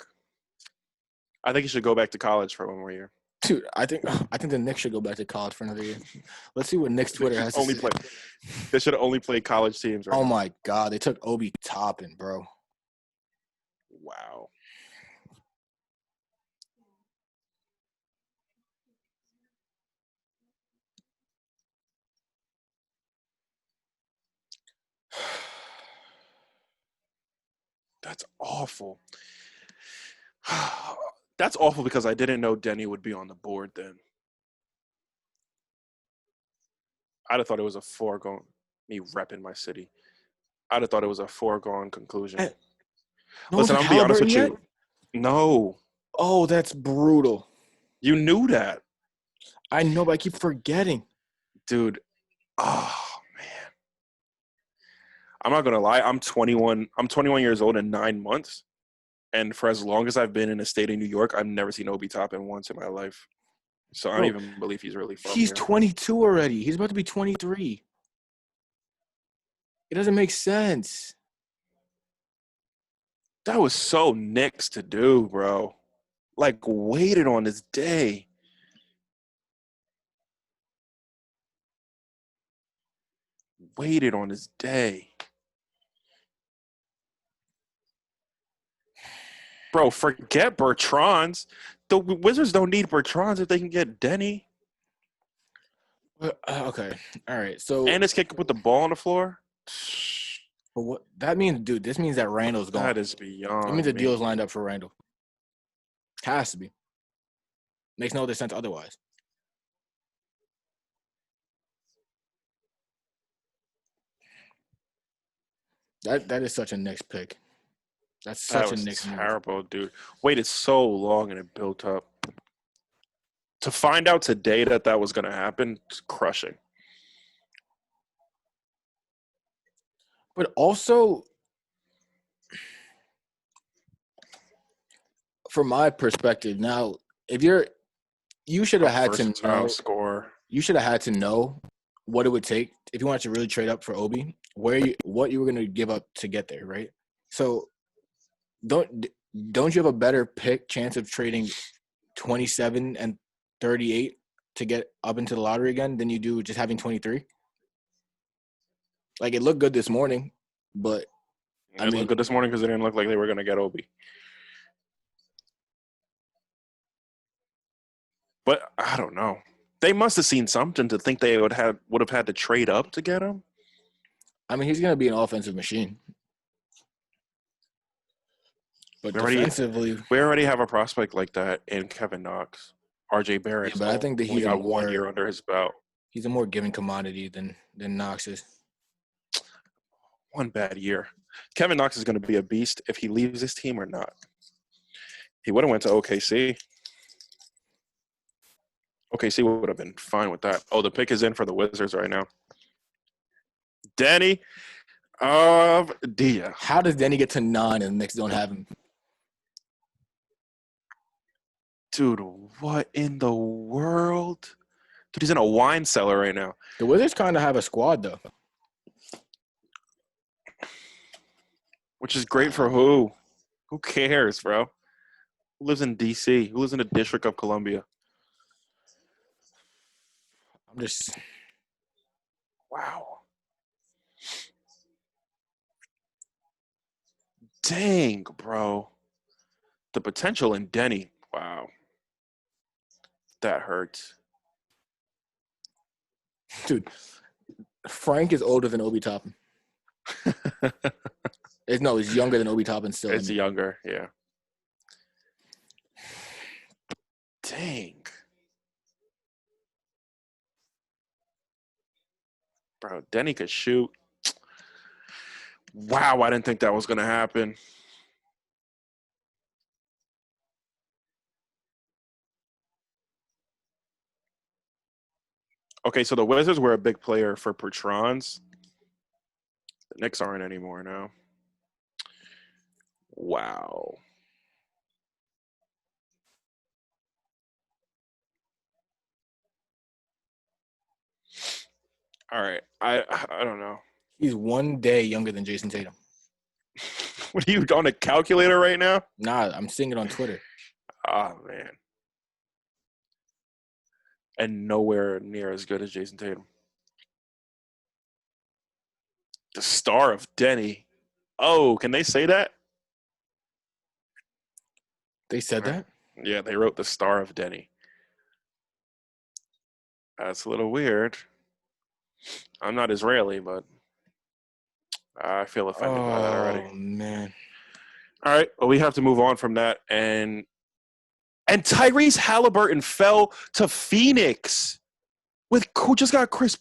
[SPEAKER 1] I think he should go back to college for one more year.
[SPEAKER 2] Dude, I think the Knicks should go back to college for another year. Let's see what Knicks
[SPEAKER 1] They
[SPEAKER 2] Twitter
[SPEAKER 1] should
[SPEAKER 2] has to
[SPEAKER 1] only
[SPEAKER 2] say.
[SPEAKER 1] play. They should only play college teams right
[SPEAKER 2] Oh
[SPEAKER 1] now.
[SPEAKER 2] my god, they took Obi Toppin, bro.
[SPEAKER 1] Wow. That's awful. That's awful because I didn't know Denny would be on the board then. I'd have thought it was a foregone. Me repping my city. I'd have thought it was a foregone conclusion.
[SPEAKER 2] Hey, no one
[SPEAKER 1] Listen,
[SPEAKER 2] took
[SPEAKER 1] I'm gonna be honest
[SPEAKER 2] Halliburton
[SPEAKER 1] with
[SPEAKER 2] yet?
[SPEAKER 1] you. No,
[SPEAKER 2] Oh, that's brutal.
[SPEAKER 1] you knew that,
[SPEAKER 2] I know, but I keep forgetting.
[SPEAKER 1] dude. Oh man, I'm not gonna lie. I'm 21. I'm 21 years old in 9 months, and for as long as I've been in the state of New York, I've never seen Obi Toppin once in my life. So I don't
[SPEAKER 2] Bro,
[SPEAKER 1] even believe he's really from
[SPEAKER 2] he's
[SPEAKER 1] here.
[SPEAKER 2] 22 already. He's about to be 23. It doesn't make sense.
[SPEAKER 1] That was so Knicks to do, bro. Like waited on this day. Waited on this day. Bro, forget Bertrand's. The Wizards don't need Bertrand's if they can get Denny.
[SPEAKER 2] Okay, all right. So,
[SPEAKER 1] And this kid can put the ball on the floor.
[SPEAKER 2] but what that means, dude? This means that Randall's gone.
[SPEAKER 1] That is
[SPEAKER 2] It means
[SPEAKER 1] beyond
[SPEAKER 2] the
[SPEAKER 1] me.
[SPEAKER 2] deal is lined up for Randall. Has to be. Makes no other sense otherwise. That is such a Knicks pick. That's
[SPEAKER 1] That
[SPEAKER 2] such a
[SPEAKER 1] was
[SPEAKER 2] Knicks move.
[SPEAKER 1] terrible, dude. Waited so long and it built up. To find out today that was going to happen, it's crushing.
[SPEAKER 2] But also, from my perspective, now if you should have
[SPEAKER 1] A
[SPEAKER 2] had to
[SPEAKER 1] versatile
[SPEAKER 2] know.
[SPEAKER 1] scorer.
[SPEAKER 2] You should have had to know what it would take if you wanted to really trade up for Obi, what you were going to give up to get there, right? So don't don't you have a better chance of trading 27 and 38 to get up into the lottery again than you do just having 23? Like it looked good this morning, but
[SPEAKER 1] It looked good this morning because it didn't look like they were going to get Obi. But I don't know. They must have seen something to think they would have had to trade up to get him.
[SPEAKER 2] I mean, he's going to be an offensive machine. But defensively,
[SPEAKER 1] we already have a prospect like that in Kevin Knox. RJ Barrett.
[SPEAKER 2] Yeah, but I think that he's
[SPEAKER 1] got 1 year under his belt.
[SPEAKER 2] He's a more given commodity than Knox is.
[SPEAKER 1] One bad year. Kevin Knox is going to be a beast if he leaves his team or not. He would have went to OKC. OKC would have been fine with that. Oh, the pick is in for the Wizards right now. Danny of Dia.
[SPEAKER 2] How does Denny get to 9 and the Knicks don't have him?
[SPEAKER 1] Dude, what in the world? Dude, he's in a wine cellar right now.
[SPEAKER 2] The Wizards kind of have a squad, though.
[SPEAKER 1] Which is great for who? Who cares, bro? Who lives in D.C.? Who lives in the District of Columbia?
[SPEAKER 2] I'm just –
[SPEAKER 1] wow. Dang, bro. The potential in Denny. Wow. That hurts.
[SPEAKER 2] Dude, Frank is older than Obi Toppin. No, he's younger than Obi Toppin still.
[SPEAKER 1] It's younger, yeah. Dang. Bro, Denny could shoot. Wow, I didn't think that was going to happen. Okay, so the Wizards were a big player for Bertrand's. The Knicks aren't anymore now. Wow. All right. I don't know.
[SPEAKER 2] He's 1 day younger than Jason Tatum.
[SPEAKER 1] What are you on a calculator right now?
[SPEAKER 2] Nah, I'm seeing it on Twitter.
[SPEAKER 1] Oh man. And nowhere near as good as Jason Tatum. The star of Denny. Oh, can they say that?
[SPEAKER 2] They said that?
[SPEAKER 1] Yeah, they wrote the star of Denny. That's a little weird. I'm not Israeli, but I feel offended by that already.
[SPEAKER 2] Oh, man.
[SPEAKER 1] All right, well, we have to move on from that. And Tyrese Halliburton fell to Phoenix with who just got Chris.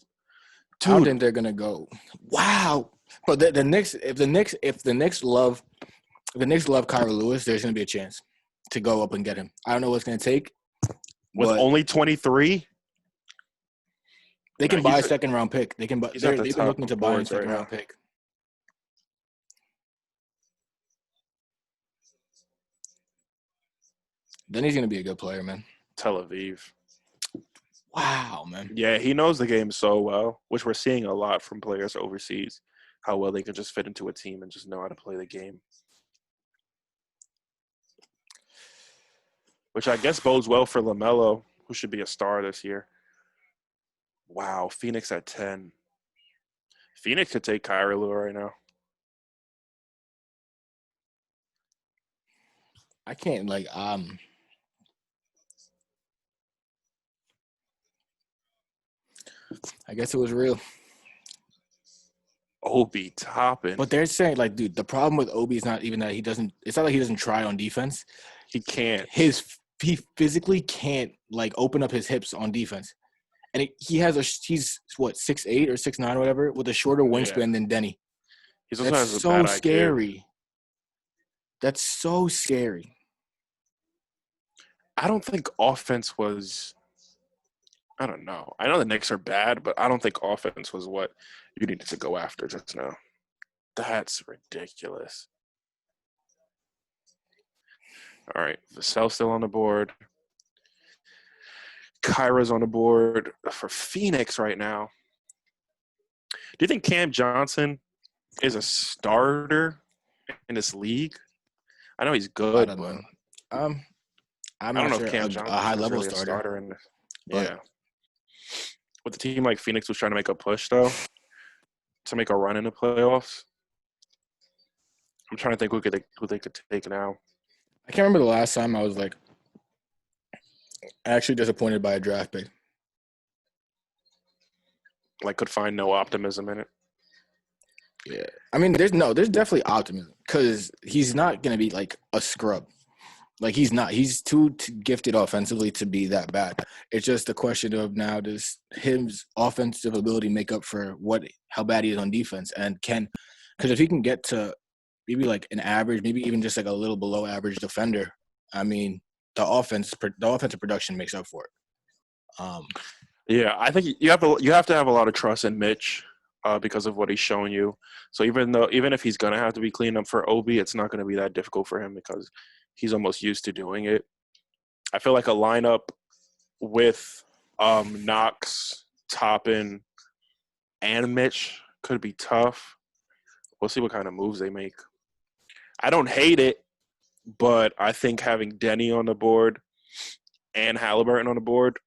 [SPEAKER 2] I don't
[SPEAKER 1] Dude,
[SPEAKER 2] think they're gonna go. Wow. But the Knicks, if the Knicks love Kyra Lewis, there's gonna be a chance to go up and get him. I don't know what's gonna take,
[SPEAKER 1] with
[SPEAKER 2] but
[SPEAKER 1] only 23,
[SPEAKER 2] they
[SPEAKER 1] nah,
[SPEAKER 2] can buy a second round pick. They can buy.
[SPEAKER 1] he's at the
[SPEAKER 2] They've been
[SPEAKER 1] top
[SPEAKER 2] looking to
[SPEAKER 1] of
[SPEAKER 2] buy a
[SPEAKER 1] boards right
[SPEAKER 2] second
[SPEAKER 1] now.
[SPEAKER 2] round pick. Then he's gonna be a good player, man.
[SPEAKER 1] Tel Aviv.
[SPEAKER 2] Wow, man.
[SPEAKER 1] Yeah, he knows the game so well, which we're seeing a lot from players overseas, how well they can just fit into a team and just know how to play the game. Which I guess bodes well for LaMelo, who should be a star this year. Wow, Phoenix at 10. Phoenix could take Kyrie Lue right now.
[SPEAKER 2] I can't I guess it was real.
[SPEAKER 1] Obi Toppin.
[SPEAKER 2] But they're saying dude, the problem with Obi is not even that he doesn't. It's not like he doesn't try on defense.
[SPEAKER 1] He can't.
[SPEAKER 2] He physically can't open up his hips on defense, and he's what 6'8" or 6'9" or whatever with a shorter
[SPEAKER 1] Yeah.
[SPEAKER 2] wingspan than Denny.
[SPEAKER 1] He also
[SPEAKER 2] That's
[SPEAKER 1] has a bad
[SPEAKER 2] so
[SPEAKER 1] IQ.
[SPEAKER 2] scary. That's so scary.
[SPEAKER 1] I don't think offense was. I don't know. I know the Knicks are bad, but I don't think offense was what you needed to go after just now. That's ridiculous. All right, Vassell's still on the board. Kyra's on the board for Phoenix right now. Do you think Cam Johnson is a starter in this league? I know he's
[SPEAKER 2] I
[SPEAKER 1] good,
[SPEAKER 2] don't
[SPEAKER 1] but
[SPEAKER 2] know. I'm
[SPEAKER 1] I don't
[SPEAKER 2] not
[SPEAKER 1] know if
[SPEAKER 2] sure
[SPEAKER 1] Cam
[SPEAKER 2] a high
[SPEAKER 1] Johnson is
[SPEAKER 2] level
[SPEAKER 1] really a
[SPEAKER 2] starter,
[SPEAKER 1] starter in this.
[SPEAKER 2] but
[SPEAKER 1] Yeah. With a team like Phoenix was trying to make a push, though, to make a run in the playoffs, I'm trying to think who they could take now.
[SPEAKER 2] I can't remember the last time I was actually disappointed by a draft pick.
[SPEAKER 1] Like, could find no optimism in it.
[SPEAKER 2] Yeah, I mean, there's definitely optimism because he's not gonna be a scrub. He's not. He's too gifted offensively to be that bad. It's just a question of now does his offensive ability make up for how bad he is on defense, and because if he can get to maybe an average, maybe even just a little below average defender, I mean, the offensive production makes up for it.
[SPEAKER 1] Yeah, I think you have to have a lot of trust in Mitch because of what he's shown you. So even if he's gonna have to be cleaned up for Obi, it's not gonna be that difficult for him because he's almost used to doing it. I feel like a lineup with Knox, Toppin, and Mitch could be tough. We'll see what kind of moves they make. I don't hate it, but I think having Denny on the board and Halliburton on the board,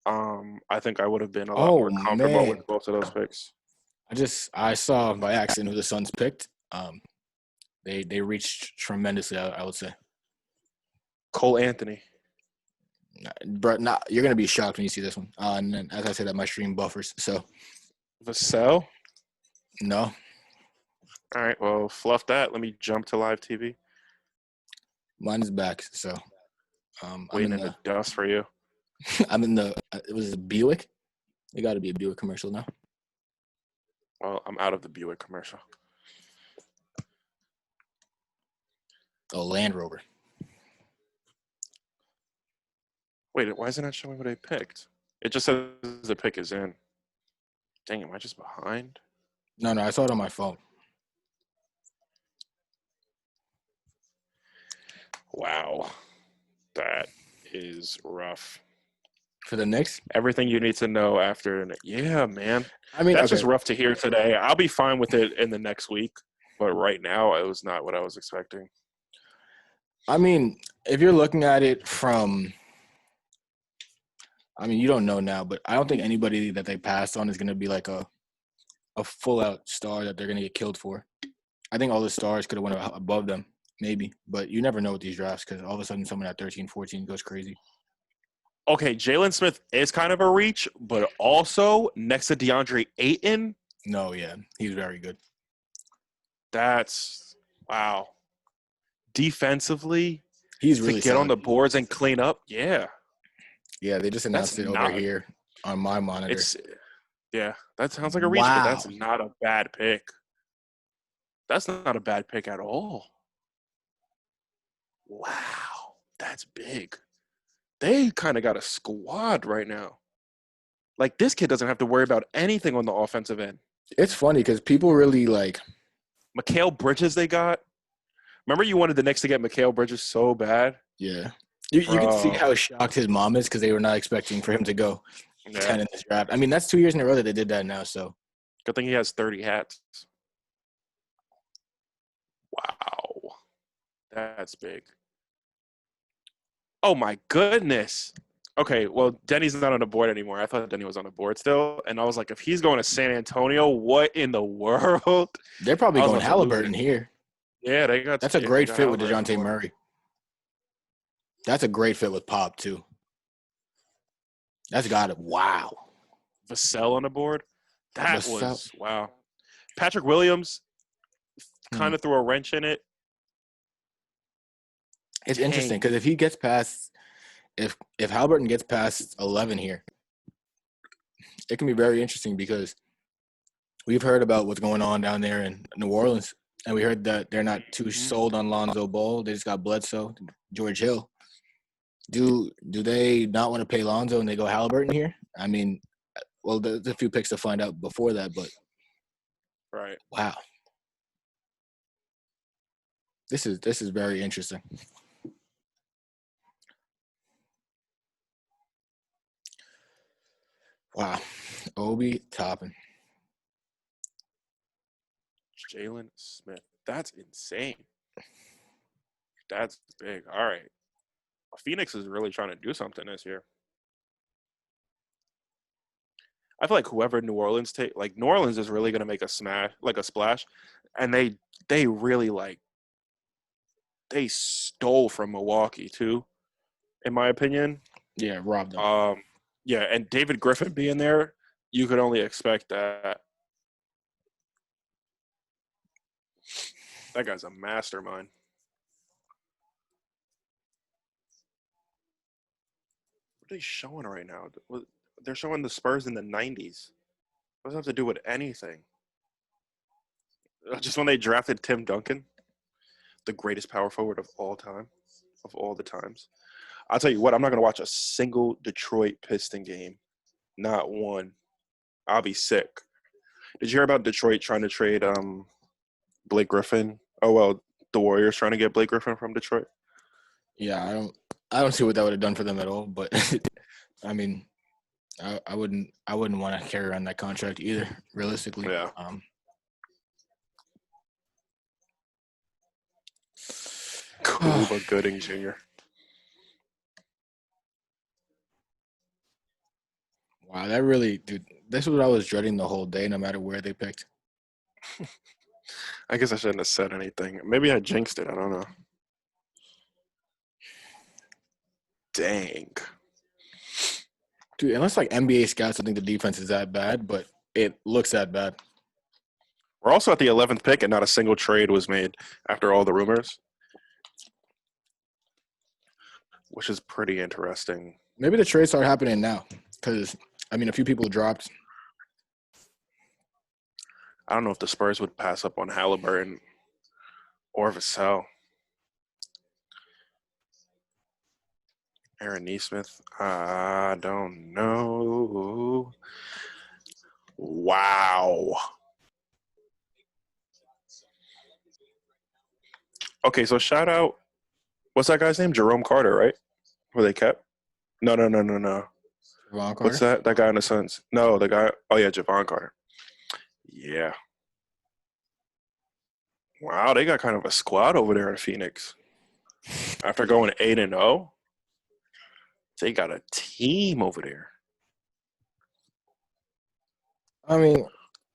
[SPEAKER 1] I think I would have been a lot
[SPEAKER 2] Oh
[SPEAKER 1] more comfortable with
[SPEAKER 2] man,
[SPEAKER 1] both of those picks.
[SPEAKER 2] I saw by accident who the Suns picked. They reached tremendously, I would say.
[SPEAKER 1] Cole Anthony.
[SPEAKER 2] But you're gonna be shocked when you see this one. And then, as I said, that my stream buffers. So
[SPEAKER 1] Vassell?
[SPEAKER 2] no,
[SPEAKER 1] All right, well, fluff that. Let me jump to live TV.
[SPEAKER 2] mine is back. So I'm
[SPEAKER 1] Waiting
[SPEAKER 2] in
[SPEAKER 1] in
[SPEAKER 2] the
[SPEAKER 1] the dust for you.
[SPEAKER 2] I'm in the it was a Buick. It got to be a Buick commercial now.
[SPEAKER 1] Well, I'm out of the Buick commercial.
[SPEAKER 2] Oh, Land Rover.
[SPEAKER 1] Wait, why isn't it showing what I picked? It just says the pick is in. Dang, am I just behind?
[SPEAKER 2] No, I saw it on my phone.
[SPEAKER 1] Wow. That is rough.
[SPEAKER 2] for the Knicks.
[SPEAKER 1] Everything you need to know after. Yeah, man.
[SPEAKER 2] I mean,
[SPEAKER 1] That's just
[SPEAKER 2] okay.
[SPEAKER 1] rough to hear today. I'll be fine with it in the next week, but right now it was not what I was expecting.
[SPEAKER 2] I mean, if you're looking at it from, I mean, you don't know now, but I don't think anybody that they passed on is going to be like a full out star that they're going to get killed for. I think all the stars could have went above them, maybe, but you never know with these drafts because all of a sudden someone at 13, 14 goes crazy.
[SPEAKER 1] Okay, Jalen Smith is kind of a reach, but also next to DeAndre Ayton,
[SPEAKER 2] No, yeah, he's very good.
[SPEAKER 1] that's wow. Defensively,
[SPEAKER 2] He's
[SPEAKER 1] to
[SPEAKER 2] really
[SPEAKER 1] get on
[SPEAKER 2] solid.
[SPEAKER 1] the boards and clean up, yeah,
[SPEAKER 2] Yeah, they just
[SPEAKER 1] that's
[SPEAKER 2] announced it over
[SPEAKER 1] not.
[SPEAKER 2] here on my monitor.
[SPEAKER 1] It's yeah, that sounds like a reach, but
[SPEAKER 2] Wow.
[SPEAKER 1] that's not a bad pick. That's not a bad pick at all. Wow, that's big. They kind of got a squad right now. Like this kid doesn't have to worry about anything on the offensive end.
[SPEAKER 2] It's funny because people really like,
[SPEAKER 1] Mikal Bridges, they got. Remember, you wanted the Knicks to get Mikal Bridges so bad,
[SPEAKER 2] yeah. You can see
[SPEAKER 1] bro.
[SPEAKER 2] how shocked his mom is because they were not expecting for him to go
[SPEAKER 1] Yeah,
[SPEAKER 2] 10 in this draft. I mean, that's 2 years in a row that they did that now. So,
[SPEAKER 1] good thing he has 30 hats. Wow, that's big. Oh my goodness. Okay, well, Denny's not on the board anymore. I thought Denny was on the board still, and I was like, if he's going to San Antonio, what in the world?
[SPEAKER 2] they're probably
[SPEAKER 1] I was
[SPEAKER 2] going
[SPEAKER 1] about to lose
[SPEAKER 2] Halliburton
[SPEAKER 1] it.
[SPEAKER 2] here.
[SPEAKER 1] Yeah,
[SPEAKER 2] That's a
[SPEAKER 1] they
[SPEAKER 2] great
[SPEAKER 1] got
[SPEAKER 2] fit with
[SPEAKER 1] Halliburton on the
[SPEAKER 2] DeJounte
[SPEAKER 1] board.
[SPEAKER 2] Murray. That's a great fit with Pop, too. That's got it. Wow.
[SPEAKER 1] Vassell on the board. That
[SPEAKER 2] Vassell.
[SPEAKER 1] was wow. Patrick Williams
[SPEAKER 2] Hmm.
[SPEAKER 1] kind of threw a wrench in it.
[SPEAKER 2] It's interesting
[SPEAKER 1] Dang.
[SPEAKER 2] because if he gets past, if Halliburton gets past 11 here, it can be very interesting because we've heard about what's going on down there in New Orleans, and we heard that they're not too
[SPEAKER 1] Mhm.
[SPEAKER 2] sold on Lonzo Ball. They just got Bledsoe, George Hill. Do they not want to pay Lonzo and they go Halliburton here? I mean, well, there's a few picks to find out before that, but
[SPEAKER 1] Right.
[SPEAKER 2] wow, this is very interesting. Wow, Obi Toppin.
[SPEAKER 1] Jalen Smith. That's insane. That's big. All right. Phoenix is really trying to do something this year. I feel like whoever New Orleans take, like New Orleans is really going to make a smash, like a splash, and they really like they stole from Milwaukee too, in my opinion.
[SPEAKER 2] Yeah, robbed them.
[SPEAKER 1] Um, yeah, and David Griffin being there, you could only expect that. That guy's a mastermind. What are they showing right now? They're showing the Spurs in the '90s. What does that have to do with anything? Just when they drafted Tim Duncan, the greatest power forward of all time, of all the times. I'll tell you what, I'm not going to watch a single Detroit Piston game. Not one. I'll be sick. Did you hear about Detroit trying to trade Blake Griffin? Oh well, the Warriors trying to get Blake Griffin from Detroit.
[SPEAKER 2] Yeah, I don't see what that would have done for them at all. But I mean, I wouldn't want to carry on that contract either. Realistically,
[SPEAKER 1] Yeah. Cuba Gooding Jr.
[SPEAKER 2] wow, that really, dude. This is what I was dreading the whole day. No matter where they picked.
[SPEAKER 1] I guess I shouldn't have said anything. Maybe I jinxed it. I don't know. Dang.
[SPEAKER 2] Dude, unless like NBA scouts don't think the defense is that bad, but it looks that bad.
[SPEAKER 1] We're also at the 11th pick, and not a single trade was made after all the rumors, which is pretty interesting.
[SPEAKER 2] Maybe the trades start happening now because I mean a few people dropped.
[SPEAKER 1] I don't know if the Spurs would pass up on Halliburton or Vassell. Aaron Neesmith. I don't know. Wow. Okay, so shout out. What's that guy's name? Jerome Carter, right? Who they kept? No.
[SPEAKER 2] Javon
[SPEAKER 1] What's
[SPEAKER 2] Carter.
[SPEAKER 1] that? That guy in the Suns? No, the guy. Oh yeah, Javon Carter. Yeah. Wow, they got kind of a squad over there in Phoenix. After going 8-0, they got a team over there.
[SPEAKER 2] I mean,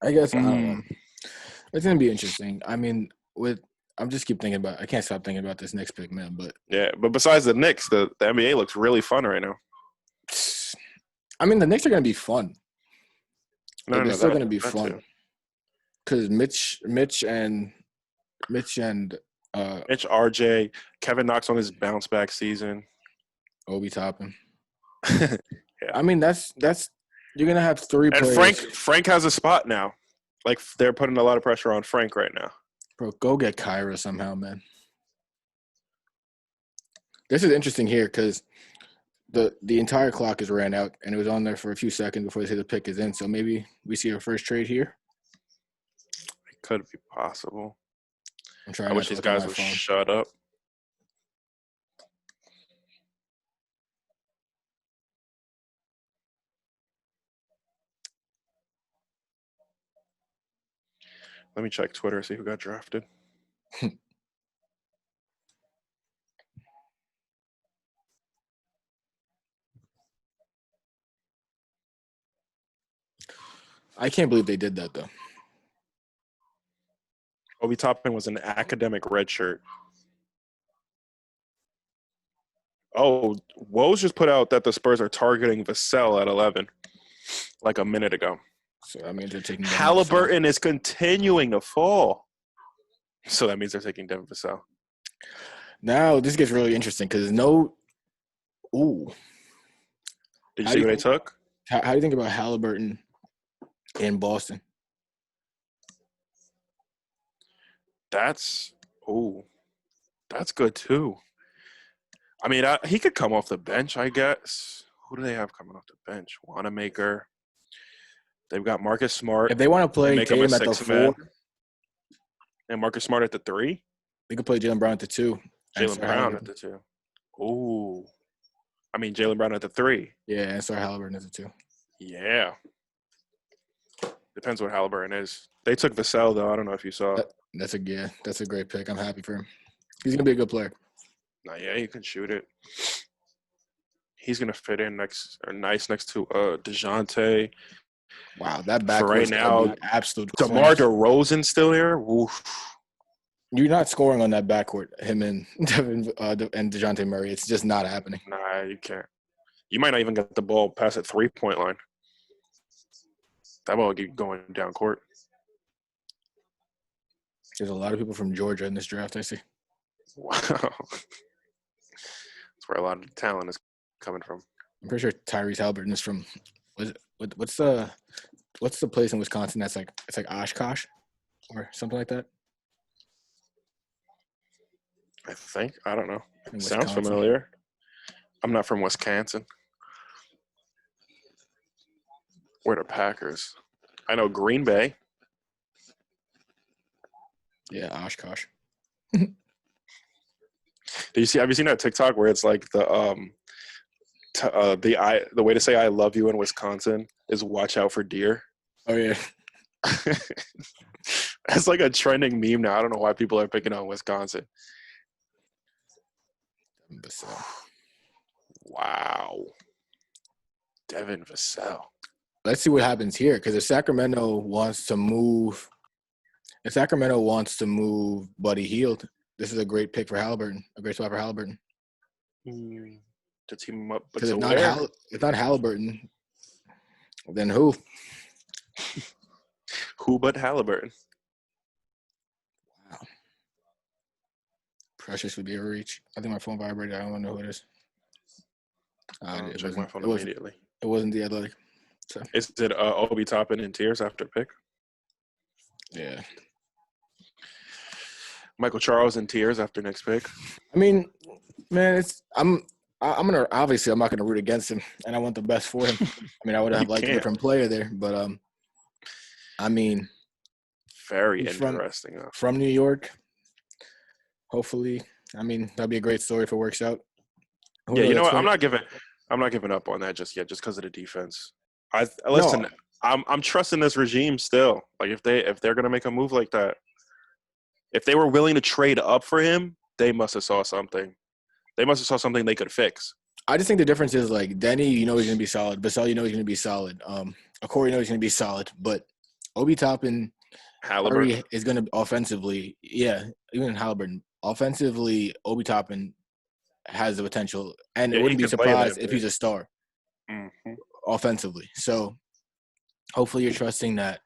[SPEAKER 2] I guess I don't know.
[SPEAKER 1] Mm.
[SPEAKER 2] It's gonna be interesting. I mean, with I'm just keep thinking about. I can't stop thinking about this next pick, man. But
[SPEAKER 1] Yeah, but besides the Knicks, the NBA looks really fun right now.
[SPEAKER 2] I mean, the Knicks are gonna be fun.
[SPEAKER 1] No,
[SPEAKER 2] Like
[SPEAKER 1] no,
[SPEAKER 2] they're
[SPEAKER 1] no,
[SPEAKER 2] still
[SPEAKER 1] that
[SPEAKER 2] gonna be
[SPEAKER 1] that too.
[SPEAKER 2] fun because Mitch and
[SPEAKER 1] Mitch, RJ, Kevin Knox on his bounce back season.
[SPEAKER 2] Obi Toppin.
[SPEAKER 1] Yeah,
[SPEAKER 2] I mean, that's you're gonna have three
[SPEAKER 1] and
[SPEAKER 2] players.
[SPEAKER 1] Frank has a spot now. Like they're putting a lot of pressure on Frank right now.
[SPEAKER 2] Bro, go get Kyra somehow, man. This is interesting here because the entire clock is ran out and it was on there for a few seconds before they say the pick is in. So maybe we see our first trade here.
[SPEAKER 1] It could be possible.
[SPEAKER 2] I'm
[SPEAKER 1] I
[SPEAKER 2] trying not
[SPEAKER 1] wish
[SPEAKER 2] to
[SPEAKER 1] these
[SPEAKER 2] look at
[SPEAKER 1] guys
[SPEAKER 2] my
[SPEAKER 1] would
[SPEAKER 2] phone.
[SPEAKER 1] shut up. Let me check Twitter, see who got drafted.
[SPEAKER 2] I can't believe they did that though.
[SPEAKER 1] Obi Toppin was an academic redshirt. Oh, Woes just put out that the Spurs are targeting Vassell at 11, like a minute ago.
[SPEAKER 2] So that means they're taking Devin Vassell.
[SPEAKER 1] Halliburton is continuing to fall. So that means they're taking Devin Vassell.
[SPEAKER 2] Now this gets really interesting because no. Ooh,
[SPEAKER 1] Did you
[SPEAKER 2] how
[SPEAKER 1] see
[SPEAKER 2] do you
[SPEAKER 1] who they
[SPEAKER 2] think?
[SPEAKER 1] took?
[SPEAKER 2] How do you think about Halliburton in Boston?
[SPEAKER 1] That's that's good too. I mean, he could come off the bench, I guess. Who do they have coming off the bench? Wanamaker. They've got Marcus Smart.
[SPEAKER 2] If they want to
[SPEAKER 1] They
[SPEAKER 2] play
[SPEAKER 1] make him a
[SPEAKER 2] Tatum at the
[SPEAKER 1] six
[SPEAKER 2] 4,
[SPEAKER 1] man, and Marcus Smart at the 3.
[SPEAKER 2] they could play Jalen Brown at the 2 and
[SPEAKER 1] Jalen
[SPEAKER 2] start
[SPEAKER 1] Brown at
[SPEAKER 2] Halliburton.
[SPEAKER 1] the 2. Ooh, I mean Jalen Brown at the 3.
[SPEAKER 2] Yeah, and start Halliburton at the 2.
[SPEAKER 1] Yeah, depends what Halliburton is. They took Vassell though. I don't know if you saw.
[SPEAKER 2] That's a great pick. I'm happy for him. He's gonna be a good player.
[SPEAKER 1] Nah, yeah, he can shoot it. He's gonna fit in nice next to DeJounte.
[SPEAKER 2] Wow, that
[SPEAKER 1] For right
[SPEAKER 2] backcourt's gonna
[SPEAKER 1] now,
[SPEAKER 2] be absolute
[SPEAKER 1] DeMar
[SPEAKER 2] cramps.
[SPEAKER 1] DeRozan still here. Oof.
[SPEAKER 2] You're not scoring on that backcourt, him and Devin and DeJounte Murray. It's just not happening.
[SPEAKER 1] Nah, you can't. You might not even get the ball past the 3-point line. That ball will keep going down court.
[SPEAKER 2] There's a lot of people from Georgia in this draft, I see.
[SPEAKER 1] Wow. That's where a lot of the talent is coming from.
[SPEAKER 2] I'm pretty sure Tyrese Halliburton is from what's the place in Wisconsin that's like it's like Oshkosh or something like that?
[SPEAKER 1] I think. I don't know.
[SPEAKER 2] In
[SPEAKER 1] Sounds
[SPEAKER 2] Wisconsin.
[SPEAKER 1] familiar. I'm not from Wisconsin. Where the Packers? I know Green Bay.
[SPEAKER 2] Yeah, Oshkosh.
[SPEAKER 1] Have you seen that TikTok where it's like the way to say I love you in Wisconsin is watch out for deer?
[SPEAKER 2] Oh yeah.
[SPEAKER 1] That's like a trending meme now. I don't know why people are picking on Wisconsin. Wow. Devin Vassell.
[SPEAKER 2] Let's see what happens here because if Sacramento wants to move Buddy Hield, this is a great pick for Halliburton, a great spot for Halliburton.
[SPEAKER 1] To team him up, but
[SPEAKER 2] Because
[SPEAKER 1] to where?
[SPEAKER 2] if not Halliburton, then who?
[SPEAKER 1] Who but Halliburton?
[SPEAKER 2] Wow. Precious would be a reach. I think my phone vibrated. I don't know who it is.
[SPEAKER 1] I'll
[SPEAKER 2] It
[SPEAKER 1] check my
[SPEAKER 2] wasn't.
[SPEAKER 1] phone
[SPEAKER 2] It wasn't.
[SPEAKER 1] immediately.
[SPEAKER 2] It wasn't the Athletic. So
[SPEAKER 1] Is it Obi Toppin in tears after pick?
[SPEAKER 2] yeah.
[SPEAKER 1] Michael Charles in tears after next pick?
[SPEAKER 2] I mean, man, I'm not gonna root against him, and I want the best for him. I mean, I would have
[SPEAKER 1] You
[SPEAKER 2] liked a
[SPEAKER 1] can't.
[SPEAKER 2] different player there, but I mean,
[SPEAKER 1] Very
[SPEAKER 2] he's
[SPEAKER 1] interesting.
[SPEAKER 2] from New York. Hopefully, I mean that'd be a great story if it works out. Who
[SPEAKER 1] Yeah, you know
[SPEAKER 2] knows?
[SPEAKER 1] what? I'm not giving I'm not giving up on that just yet, just because of the defense.
[SPEAKER 2] No,
[SPEAKER 1] Listen. I'm trusting this regime still. Like if they're gonna make a move like that, if they were willing to trade up for him, they must have saw something. They must have saw something they could fix.
[SPEAKER 2] I just think the difference is like Denny, you know he's gonna be solid. Vassell, you know he's gonna be solid. Okori, you know he's gonna be solid. But Obi Toppin
[SPEAKER 1] Halliburton.
[SPEAKER 2] already is gonna offensively, yeah, even Halliburton offensively, Obi Toppin has the potential, and it
[SPEAKER 1] Yeah, he
[SPEAKER 2] wouldn't be
[SPEAKER 1] can play in the
[SPEAKER 2] surprised if
[SPEAKER 1] NBA.
[SPEAKER 2] he's a star
[SPEAKER 1] Hmm.
[SPEAKER 2] offensively. So hopefully you're trusting that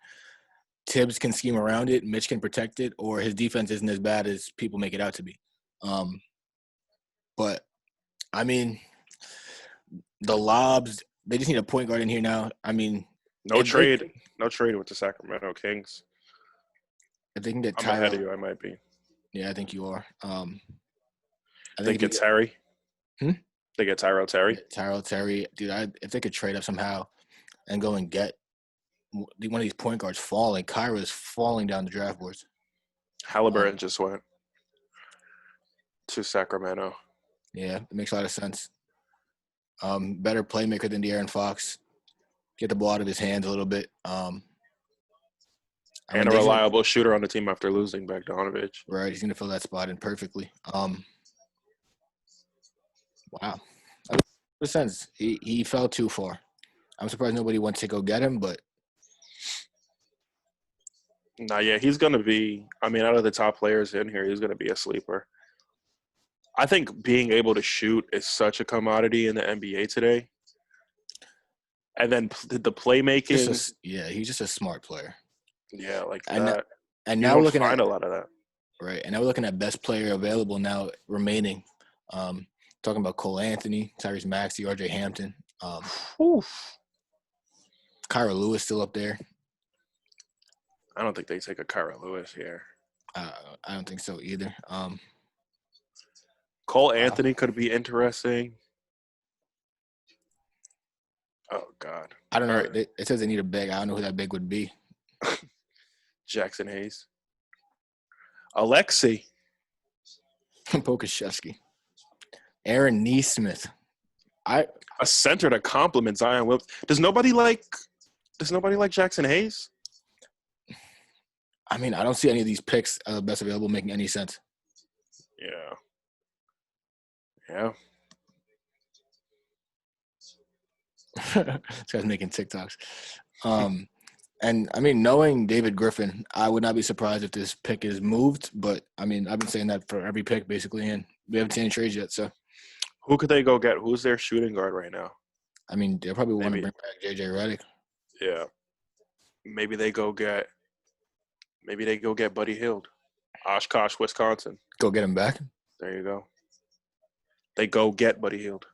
[SPEAKER 2] Tibbs can scheme around it, Mitch can protect it, or his defense isn't as bad as people make it out to be. Um, but I mean, the lobs, they just need a point guard in here now. I mean,
[SPEAKER 1] No
[SPEAKER 2] if they
[SPEAKER 1] trade. No trade with the Sacramento Kings.
[SPEAKER 2] if they can get
[SPEAKER 1] I'm ahead of
[SPEAKER 2] Tyrell,
[SPEAKER 1] you. I might be.
[SPEAKER 2] yeah, I think you are. I think
[SPEAKER 1] They
[SPEAKER 2] if you
[SPEAKER 1] get
[SPEAKER 2] get
[SPEAKER 1] Terry.
[SPEAKER 2] hmm?
[SPEAKER 1] They get Tyrell Terry.
[SPEAKER 2] Tyrell Terry, dude, if they could trade up somehow and go and get one of these point guards falling, Kyra is falling down the draft boards.
[SPEAKER 1] Halliburton just went to Sacramento.
[SPEAKER 2] Yeah, it makes a lot of sense. Better playmaker than De'Aaron Fox. Get the ball out of his hands a little bit. I mean,
[SPEAKER 1] And a
[SPEAKER 2] they just
[SPEAKER 1] reliable shooter on the team after losing Bogdanovich.
[SPEAKER 2] right. He's gonna fill that spot in perfectly. Wow, that makes sense. He fell too far. I'm surprised nobody went to go get him, but
[SPEAKER 1] Nah, yeah, he's gonna be. I mean, out of the top players in here, he's gonna be a sleeper. I think being able to shoot is such a commodity in the NBA today. And then the playmaking,
[SPEAKER 2] he's just a smart player.
[SPEAKER 1] yeah, like
[SPEAKER 2] And
[SPEAKER 1] that.
[SPEAKER 2] and
[SPEAKER 1] You
[SPEAKER 2] now we're
[SPEAKER 1] don't
[SPEAKER 2] looking
[SPEAKER 1] find
[SPEAKER 2] at
[SPEAKER 1] a lot of that.
[SPEAKER 2] right, and now we're looking at best player available now remaining. Um, talking about Cole Anthony, Tyrese Maxey, R.J. Hampton,
[SPEAKER 1] Oof.
[SPEAKER 2] Kyra Lewis still up there.
[SPEAKER 1] I don't think they take a Kyra Lewis here.
[SPEAKER 2] I don't think so either.
[SPEAKER 1] Cole
[SPEAKER 2] Wow.
[SPEAKER 1] Anthony could be interesting. Oh God.
[SPEAKER 2] I don't
[SPEAKER 1] All
[SPEAKER 2] know.
[SPEAKER 1] right,
[SPEAKER 2] It says they need a big. I don't know who that big would be.
[SPEAKER 1] Jackson Hayes, Alexei.
[SPEAKER 2] Pokashevsky. Aaron Neesmith. I
[SPEAKER 1] A center to compliment Zion Williams. Does nobody like Jackson Hayes?
[SPEAKER 2] mean, I don't see any of these picks best available making any sense.
[SPEAKER 1] Yeah. Yeah.
[SPEAKER 2] This guy's making TikToks. And I mean, knowing David Griffin, I would not be surprised if this pick is moved. But I mean, I've been saying that for every pick basically, and we haven't seen any trades yet. So
[SPEAKER 1] Who could they go get? Who's their shooting guard right now?
[SPEAKER 2] I mean, they'll probably want to
[SPEAKER 1] Maybe.
[SPEAKER 2] bring back JJ Redick.
[SPEAKER 1] Yeah. Maybe they go get Buddy Hield. Oshkosh, Wisconsin.
[SPEAKER 2] Go get him back.
[SPEAKER 1] There you go. They go get Buddy Hield.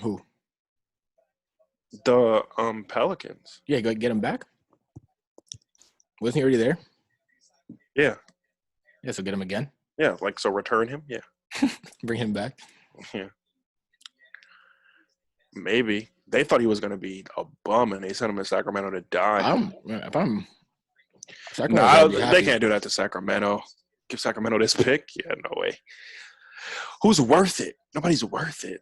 [SPEAKER 2] Who?
[SPEAKER 1] The Pelicans.
[SPEAKER 2] Yeah, go get him back. Wasn't he already there?
[SPEAKER 1] Yeah.
[SPEAKER 2] Yeah, so get him again.
[SPEAKER 1] Yeah, like so return him? Yeah.
[SPEAKER 2] Bring him back.
[SPEAKER 1] Yeah. Maybe. They thought he was gonna be a bum and they sent him to Sacramento to die.
[SPEAKER 2] If I'm Sacramento's
[SPEAKER 1] Nah,
[SPEAKER 2] gotta be
[SPEAKER 1] they
[SPEAKER 2] happy.
[SPEAKER 1] can't do that to Sacramento. Give Sacramento this pick? Yeah, no way. Who's worth it? Nobody's worth it.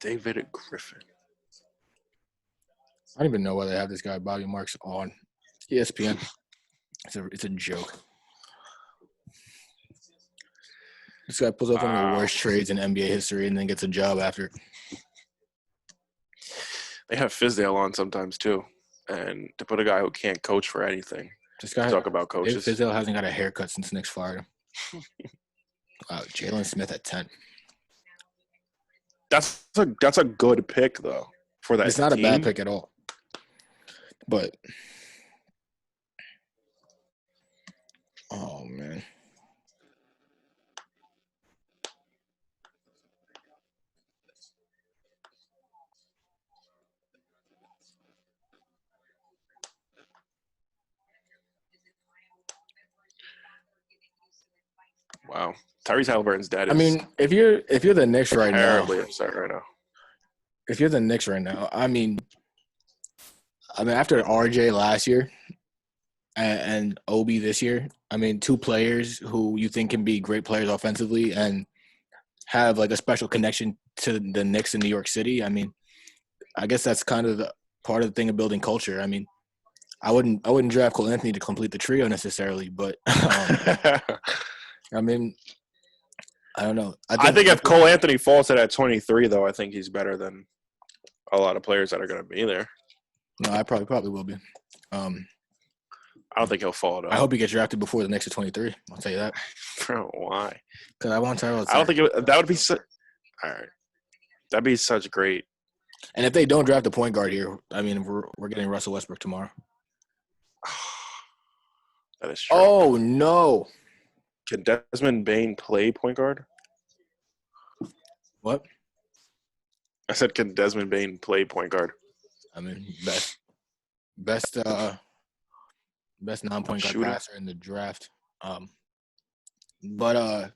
[SPEAKER 1] David Griffin.
[SPEAKER 2] I don't even know why they have this guy Bobby Marks on ESPN. It's a joke. This guy pulls off one of the worst trades in NBA history and then gets a job after.
[SPEAKER 1] They have Fizdale on sometimes too. And to put a guy who can't coach for anything.
[SPEAKER 2] This guy
[SPEAKER 1] Talk about coaches.
[SPEAKER 2] Fizdale hasn't got a haircut since Knicks fired him. Wow, Jalen Smith at 10.
[SPEAKER 1] That's a good pick though for that.
[SPEAKER 2] It's not a bad pick at all. But oh man.
[SPEAKER 1] Wow. Tyrese Halliburton's dad is
[SPEAKER 2] I mean, if you're the Knicks right now,
[SPEAKER 1] terribly upset right now.
[SPEAKER 2] if you're the Knicks right now, I mean after RJ last year and Obi this year, I mean, two players who you think can be great players offensively and have like a special connection to the Knicks in New York City. I mean, I guess that's kind of the part of the thing of building culture. I mean, I wouldn't draft Cole Anthony to complete the trio necessarily, but I mean, I don't know. I
[SPEAKER 1] I
[SPEAKER 2] think
[SPEAKER 1] think if Cole Anthony falls to that 23, though, I think he's better than a lot of players that are going to be there.
[SPEAKER 2] no, I probably will be.
[SPEAKER 1] I don't think he'll fall
[SPEAKER 2] I
[SPEAKER 1] though.
[SPEAKER 2] hope he gets drafted before the Knicks are 23. I'll tell you that.
[SPEAKER 1] Bro, why?
[SPEAKER 2] Because I want Tyrell.
[SPEAKER 1] I don't think that would be all right. That'd be such great.
[SPEAKER 2] And if they don't draft a point guard here, I mean, we're getting Russell Westbrook tomorrow.
[SPEAKER 1] That is true.
[SPEAKER 2] Oh no!
[SPEAKER 1] Can Desmond Bain play point guard?
[SPEAKER 2] What?
[SPEAKER 1] I said, can Desmond Bain play point guard?
[SPEAKER 2] I mean, best non-point guard
[SPEAKER 1] Shooting.
[SPEAKER 2] passer in the draft. But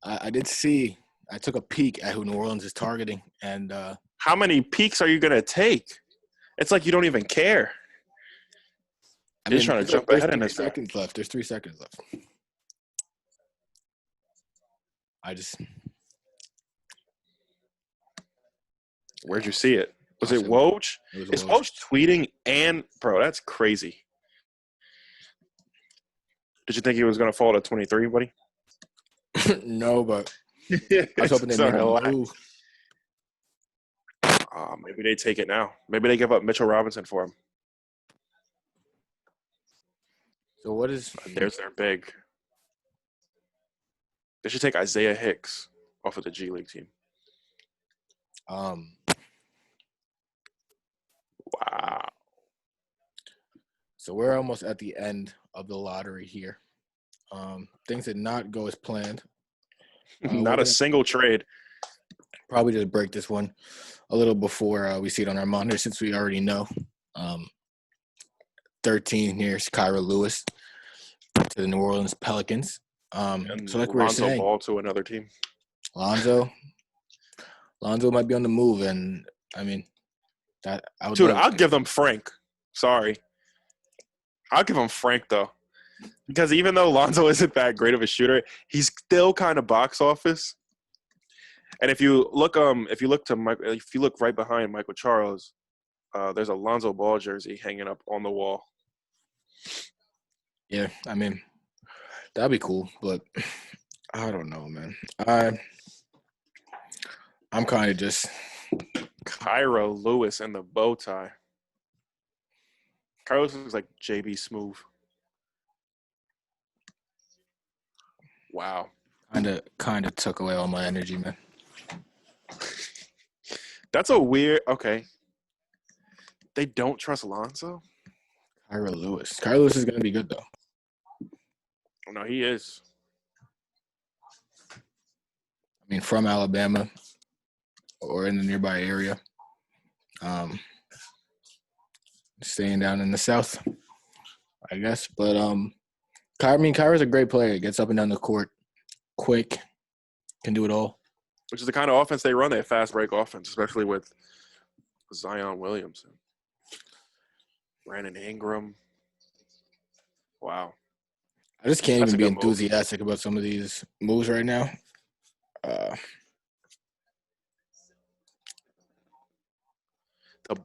[SPEAKER 2] I did see. I took a peek at who New Orleans is targeting, and
[SPEAKER 1] How many peaks are you going to take? It's like you don't even care.
[SPEAKER 2] I
[SPEAKER 1] You're
[SPEAKER 2] mean,
[SPEAKER 1] trying to jump ahead in this.
[SPEAKER 2] 3 seconds left. There's 3 seconds left.
[SPEAKER 1] Where'd you see it? Was it Woj? Is Woj tweeting and – bro, that's crazy. Did you think he was going to fall to 23, buddy?
[SPEAKER 2] No, but I was hoping they made a move.
[SPEAKER 1] Maybe they take it now. Maybe they give up Mitchell Robinson for him.
[SPEAKER 2] So what is –
[SPEAKER 1] There's their big. They should take Isaiah Hicks off of the G League team. Wow.
[SPEAKER 2] So we're almost at the end of the lottery here. Things did not go as planned.
[SPEAKER 1] Not a single trade.
[SPEAKER 2] Probably just break this one a little before we see it on our monitor since we already know. 13 here is Kyra Lewis to the New Orleans Pelicans. So like we were saying,
[SPEAKER 1] Ball to another team.
[SPEAKER 2] Lonzo might be on the move, and I mean that I would.
[SPEAKER 1] Dude, I'll give them Frank. Sorry, I'll give him Frank though, because even though Lonzo isn't that great of a shooter, he's still kind of box office. And if you look right behind Michael Charles, there's a Lonzo Ball jersey hanging up on the wall.
[SPEAKER 2] Yeah, I mean that'd be cool, but I don't know, man. I'm kind of just
[SPEAKER 1] Kyra Lewis and the bow tie. Carlos looks like JB Smooth. Wow.
[SPEAKER 2] Kind of took away all my energy, man.
[SPEAKER 1] That's a weird. Okay. They don't trust Lonzo?
[SPEAKER 2] Kyra Lewis. Kyra Lewis is going to be good, though.
[SPEAKER 1] No, he is.
[SPEAKER 2] I mean, from Alabama or in the nearby area. Staying down in the South, I guess. But, Kyra's a great player. Gets up and down the court quick, can do it all.
[SPEAKER 1] Which is the kind of offense they run, that fast break offense, especially with Zion Williamson. Brandon Ingram. Wow.
[SPEAKER 2] I just can't even be enthusiastic about some of these moves right now.
[SPEAKER 1] The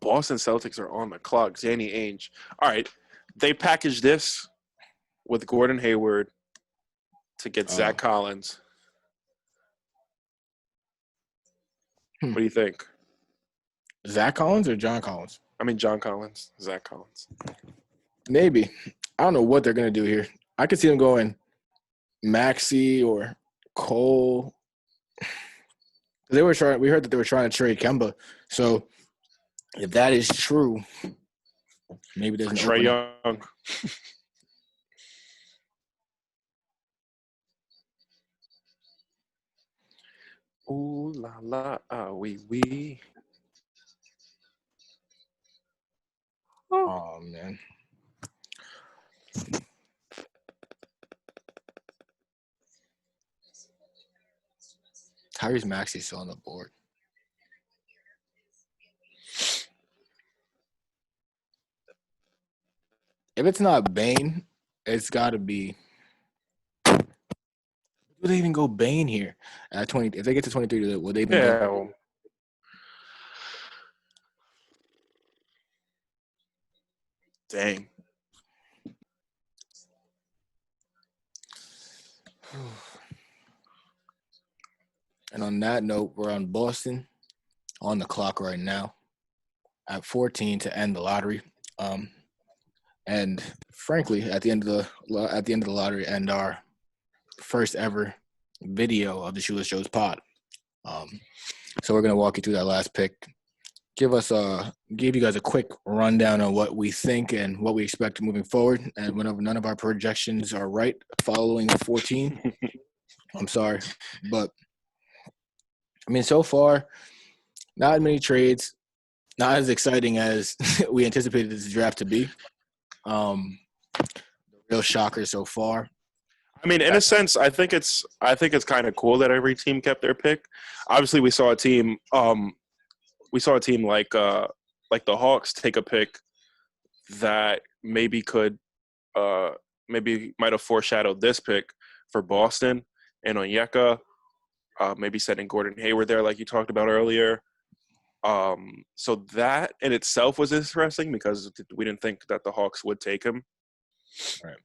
[SPEAKER 1] Boston Celtics are on the clock. Danny Ainge. All right. They packaged this with Gordon Hayward to get Zach Collins. What do you think?
[SPEAKER 2] Zach Collins or John Collins?
[SPEAKER 1] I mean, John Collins. Zach Collins.
[SPEAKER 2] Maybe. I don't know what they're going to do here. I could see them going Maxey or Cole. We heard that they were trying to trade Kemba. So if that is true, maybe there's an
[SPEAKER 1] Trae Young. Ooh la la, ah wee wee.
[SPEAKER 2] Oh man. Tyrese Maxey's still on the board. If it's not Bane, it's got to be. would they even go Bane here at 20? If they get to 23, would they even go?
[SPEAKER 1] Yeah. Well, dang.
[SPEAKER 2] And on that note, we're on Boston on the clock right now at 14 to end the lottery. And frankly, at the end of the lottery, and our first ever video of the Shoeless Joe's pod. So we're gonna walk you through that last pick. Give you guys a quick rundown on what we think and what we expect moving forward. And whenever none of our projections are right following 14, I'm sorry, but I mean, so far, not many trades, not as exciting as we anticipated this draft to be. The real shocker so far.
[SPEAKER 1] I mean, in a sense, I think it's kind of cool that every team kept their pick. Obviously, we saw a team like the Hawks take a pick that maybe might have foreshadowed this pick for Boston and Onyeka, maybe setting Gordon Hayward there, like you talked about earlier. So that in itself was interesting because we didn't think that the Hawks would take him.
[SPEAKER 2] Right.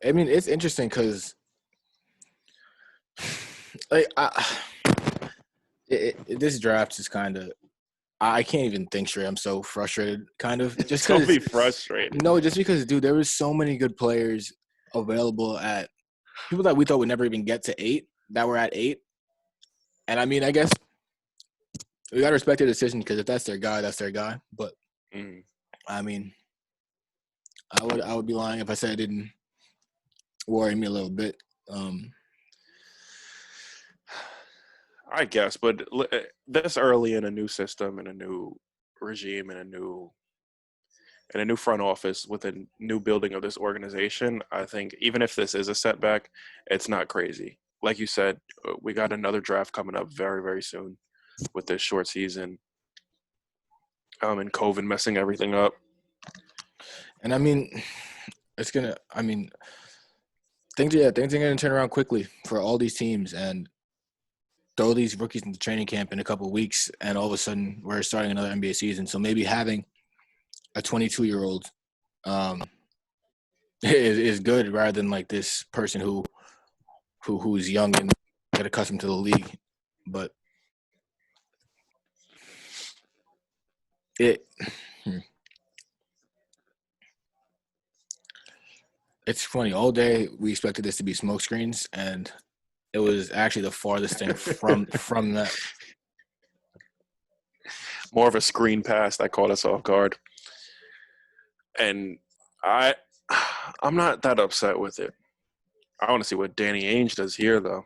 [SPEAKER 2] I mean, it's interesting because, like, this draft is kind of, I can't even think straight. I'm so frustrated, kind of. Just
[SPEAKER 1] Don't
[SPEAKER 2] because.
[SPEAKER 1] be frustrated.
[SPEAKER 2] No, just because, dude, there was so many good players available at people that we thought would never even get to 8 that were at 8. And I mean, I guess we gotta respect their decision because if that's their guy, that's their guy. But I mean, I would be lying if I said it didn't worry me a little bit.
[SPEAKER 1] I guess, but this early in a new system and a new regime and a new front office with a new building of this organization, I think even if this is a setback, it's not crazy. Like you said, we got another draft coming up very, very soon with this short season, and COVID messing everything up.
[SPEAKER 2] And I mean, things are gonna turn around quickly for all these teams and throw these rookies into training camp in a couple of weeks, and all of a sudden we're starting another NBA season. So maybe having a 22-year-old is good rather than like this person who's young and get accustomed to the league. But it's funny. All day we expected this to be smoke screens, and it was actually the farthest thing from that.
[SPEAKER 1] More of a screen pass that caught us off guard. And I'm not that upset with it. I want to see what Danny Ainge does here, though.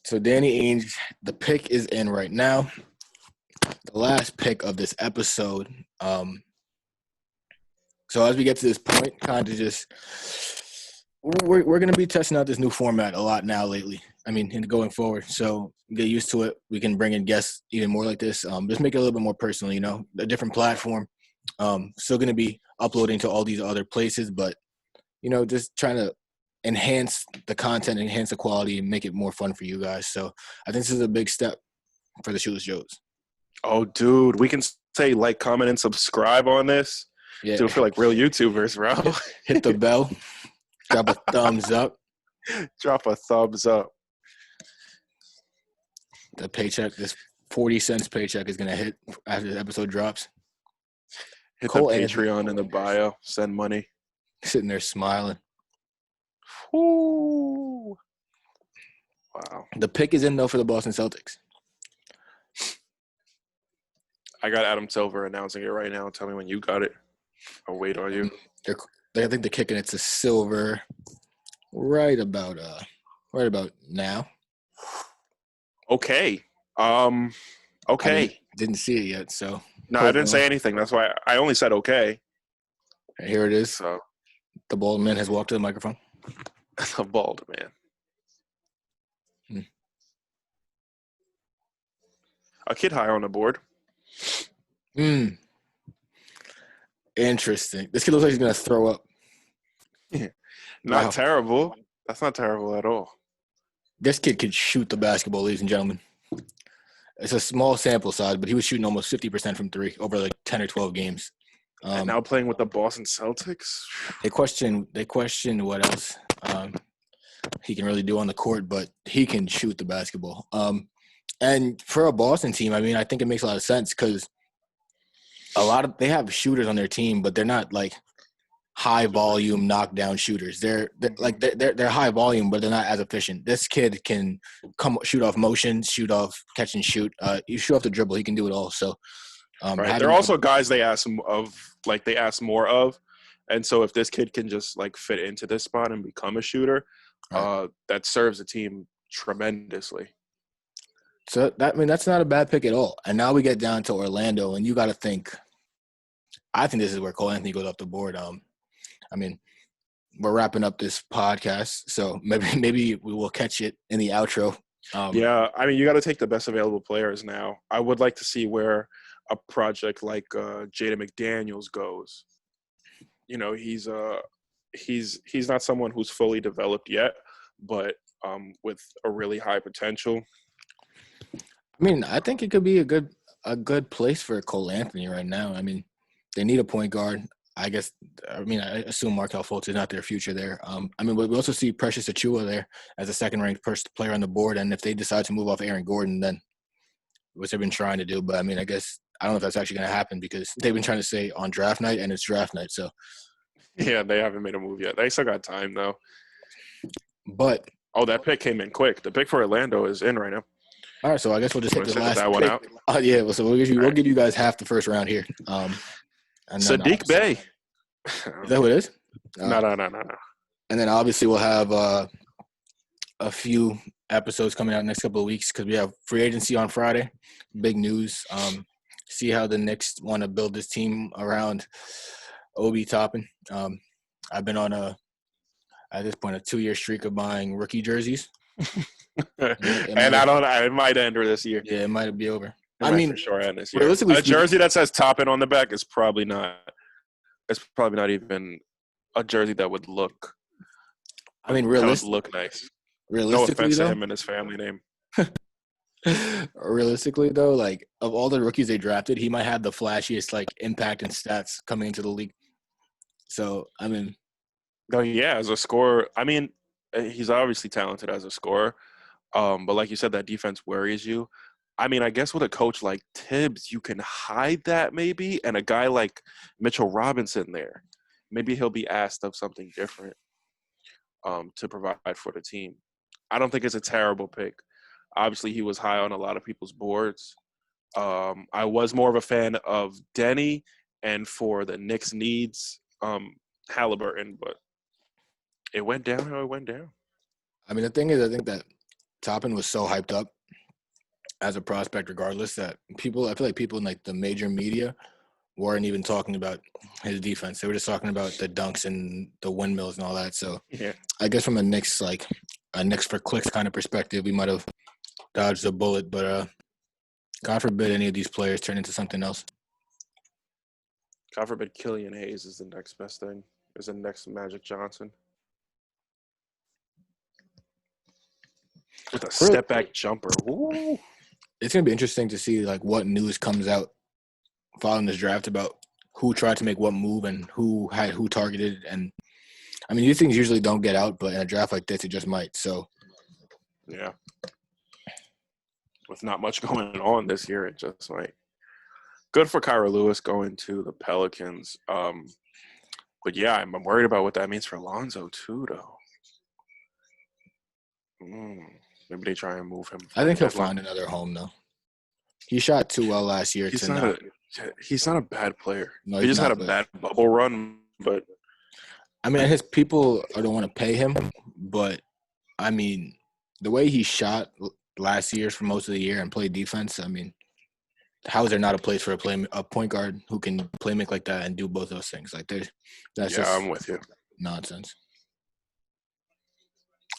[SPEAKER 2] So Danny Ainge, the pick is in right now. The last pick of this episode. So as we get to this point, kind of just we're going to be testing out this new format a lot now lately. I mean, going forward. So get used to it. We can bring in guests even more like this. Just make it a little bit more personal, a different platform. Still going to be uploading to all these other places, but, just trying to enhance the content, enhance the quality, and make it more fun for you guys. So I think this is a big step for the Shoeless Joes.
[SPEAKER 1] Oh, dude, we can say like, comment, and subscribe on this.
[SPEAKER 2] Yeah.
[SPEAKER 1] Do it for like real YouTubers, bro.
[SPEAKER 2] Hit the bell. Drop a thumbs up.
[SPEAKER 1] Drop a thumbs up.
[SPEAKER 2] The paycheck, this 40 cents paycheck is going to hit after the episode drops.
[SPEAKER 1] Hit Cole the Patreon in the bio. Send money.
[SPEAKER 2] Sitting there smiling.
[SPEAKER 1] Ooh. Wow.
[SPEAKER 2] The pick is in, though, for the Boston Celtics.
[SPEAKER 1] I got Adam Silver announcing it right now. Tell me when you got it. I'll wait on you.
[SPEAKER 2] I think they're kicking it to Silver right about now.
[SPEAKER 1] Okay. Okay.
[SPEAKER 2] I mean, didn't see it yet, so.
[SPEAKER 1] No, I didn't say anything. That's why I only said okay.
[SPEAKER 2] Here it is.
[SPEAKER 1] So.
[SPEAKER 2] The bald man has walked to the microphone.
[SPEAKER 1] The bald man. A kid high on the board.
[SPEAKER 2] Interesting. This kid looks like he's going to throw up.
[SPEAKER 1] Not terrible. That's not terrible at all.
[SPEAKER 2] This kid could shoot the basketball, ladies and gentlemen. It's a small sample size, but he was shooting almost 50% from three over like 10 or 12 games.
[SPEAKER 1] And now playing with the Boston Celtics.
[SPEAKER 2] They question what else he can really do on the court, but he can shoot the basketball. And for a Boston team, I mean, I think it makes a lot of sense because they have shooters on their team, but they're not like high volume knockdown shooters. They're high volume, but they're not as efficient. This kid can shoot off motion, shoot off catch and shoot. You shoot off the dribble, he can do it all. So,
[SPEAKER 1] right. They're also guys they ask more of, and so if this kid can just like fit into this spot and become a shooter, right. That serves the team tremendously.
[SPEAKER 2] So that's not a bad pick at all. And now we get down to Orlando, and you got to think. I think this is where Cole Anthony goes off the board. I mean, we're wrapping up this podcast, so maybe we will catch it in the outro.
[SPEAKER 1] Yeah, I mean, you got to take the best available players now. I would like to see where a project like Jaden McDaniels goes. You know, he's not someone who's fully developed yet, but with a really high potential.
[SPEAKER 2] I mean, I think it could be a good place for Cole Anthony right now. I mean, they need a point guard. I assume Markelle Fultz is not their future there. But we also see Precious Achiuwa there as a second-ranked player on the board. And if they decide to move off Aaron Gordon, then which they've been trying to do. But, I mean, I guess I don't know if that's actually going to happen because they've been trying to say on draft night, and it's draft night. So,
[SPEAKER 1] yeah, they haven't made a move yet. They still got time, though.
[SPEAKER 2] But
[SPEAKER 1] that pick came in quick. The pick for Orlando is in right now.
[SPEAKER 2] All right, so I guess we'll just hit the last
[SPEAKER 1] that one out.
[SPEAKER 2] Yeah, so we'll give you guys half the first round here.
[SPEAKER 1] And Sadiq Bey.
[SPEAKER 2] Is that who it is?
[SPEAKER 1] No.
[SPEAKER 2] And then obviously we'll have a few episodes coming out next couple of weeks because we have free agency on Friday. Big news. See how the Knicks want to build this team around Obi Toppin. I've been on at this point a 2-year streak of buying rookie jerseys.
[SPEAKER 1] It might end this year.
[SPEAKER 2] Yeah, it might be over.
[SPEAKER 1] For sure end this year. A jersey that says Toppin on the back is probably not. It's probably not even a jersey that would look.
[SPEAKER 2] Look
[SPEAKER 1] nice.
[SPEAKER 2] Realistically,
[SPEAKER 1] no offense to him and his family name.
[SPEAKER 2] Realistically, though, like of all the rookies they drafted, he might have the flashiest like impact and stats coming into the league. So
[SPEAKER 1] as a scorer, he's obviously talented as a scorer. But like you said, that defense worries you. I mean, I guess with a coach like Tibbs, you can hide that maybe, and a guy like Mitchell Robinson there, maybe he'll be asked of something different to provide for the team. I don't think it's a terrible pick. Obviously, he was high on a lot of people's boards. I was more of a fan of Denny, and for the Knicks' needs, Halliburton, but it went down how it went down.
[SPEAKER 2] I mean, the thing is, I think that Toppin was so hyped up as a prospect regardless that I feel like people in like the major media weren't even talking about his defense. They were just talking about the dunks and the windmills and all that. So
[SPEAKER 1] yeah,
[SPEAKER 2] I guess from a Knicks for clicks kind of perspective, we might have dodged a bullet, but God forbid any of these players turn into something else.
[SPEAKER 1] God forbid Killian Hayes is the next best thing, is the next Magic Johnson. With a step-back jumper. Ooh.
[SPEAKER 2] It's going to be interesting to see like what news comes out following this draft about who tried to make what move and who targeted. And, I mean, these things usually don't get out, but in a draft like this, it just might. So,
[SPEAKER 1] yeah. With not much going on this year, it just might. Good for Kyra Lewis going to the Pelicans. But, yeah, I'm worried about what that means for Lonzo, too, though. Maybe they try and move him.
[SPEAKER 2] I think he'll find another home, though. He shot too well last year.
[SPEAKER 1] He's not a bad player.
[SPEAKER 2] No,
[SPEAKER 1] he just had a bad bubble run. But
[SPEAKER 2] I mean, his people don't want to pay him. But, I mean, the way he shot last year for most of the year and played defense, I mean, how is there not a place for a point guard who can play make like that and do both those things? Like,
[SPEAKER 1] I'm with you.
[SPEAKER 2] Nonsense.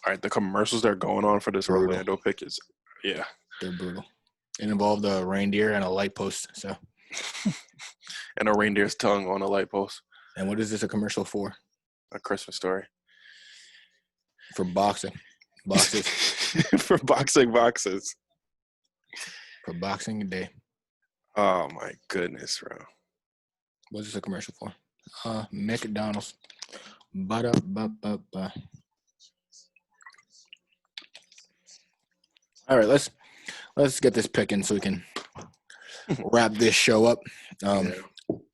[SPEAKER 1] All right, the commercials that are going on for this
[SPEAKER 2] brutal.
[SPEAKER 1] Orlando pick is, yeah.
[SPEAKER 2] They're brutal. It involved a reindeer and a light post, so.
[SPEAKER 1] And a reindeer's tongue on a light post.
[SPEAKER 2] And what is this a commercial for?
[SPEAKER 1] A Christmas Story.
[SPEAKER 2] For boxing. Boxes.
[SPEAKER 1] For boxing boxes.
[SPEAKER 2] For boxing day.
[SPEAKER 1] Oh my goodness, bro.
[SPEAKER 2] What's this a commercial for? McDonald's. Ba-da-ba-ba-ba. All right, let's get this picking so we can wrap this show up.
[SPEAKER 1] Yeah.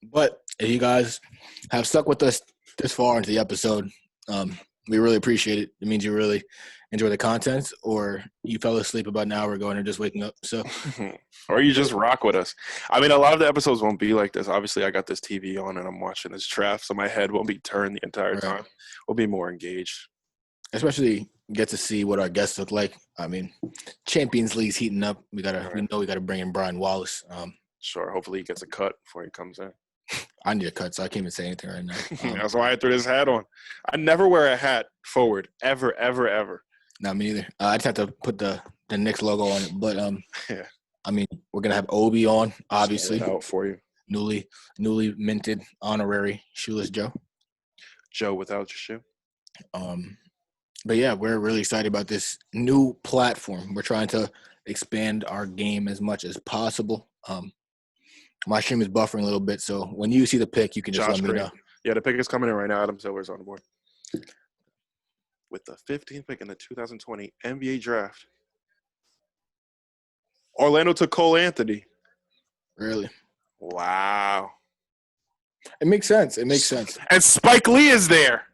[SPEAKER 2] But if you guys have stuck with us this far into the episode, we really appreciate it. It means you really enjoy the content, or you fell asleep about an hour ago and are just waking up. So,
[SPEAKER 1] or you just rock with us. I mean, a lot of the episodes won't be like this. Obviously, I got this TV on and I'm watching this draft, so my head won't be turned the entire time. We'll be more engaged.
[SPEAKER 2] Especially get to see what our guests look like. I mean, Champions League's heating up. We know we gotta bring in Brian Wallace.
[SPEAKER 1] Sure. Hopefully, he gets a cut before he comes in.
[SPEAKER 2] I need a cut, so I can't even say anything right now.
[SPEAKER 1] That's why I threw this hat on. I never wear a hat forward, ever, ever, ever.
[SPEAKER 2] Not me either. I just have to put the Knicks logo on it. But
[SPEAKER 1] yeah.
[SPEAKER 2] I mean, we're gonna have Obi on, obviously.
[SPEAKER 1] Out for you.
[SPEAKER 2] Newly minted honorary Shoeless Joe.
[SPEAKER 1] Joe without your shoe.
[SPEAKER 2] But yeah, we're really excited about this new platform. We're trying to expand our game as much as possible. My stream is buffering a little bit, so when you see the pick, you can just let me know.
[SPEAKER 1] Yeah, the pick is coming in right now. Adam Silver's on the board. With the 15th pick in the 2020 NBA draft, Orlando took Cole Anthony.
[SPEAKER 2] Really?
[SPEAKER 1] Wow.
[SPEAKER 2] It makes sense. It makes sense.
[SPEAKER 1] And Spike Lee is there.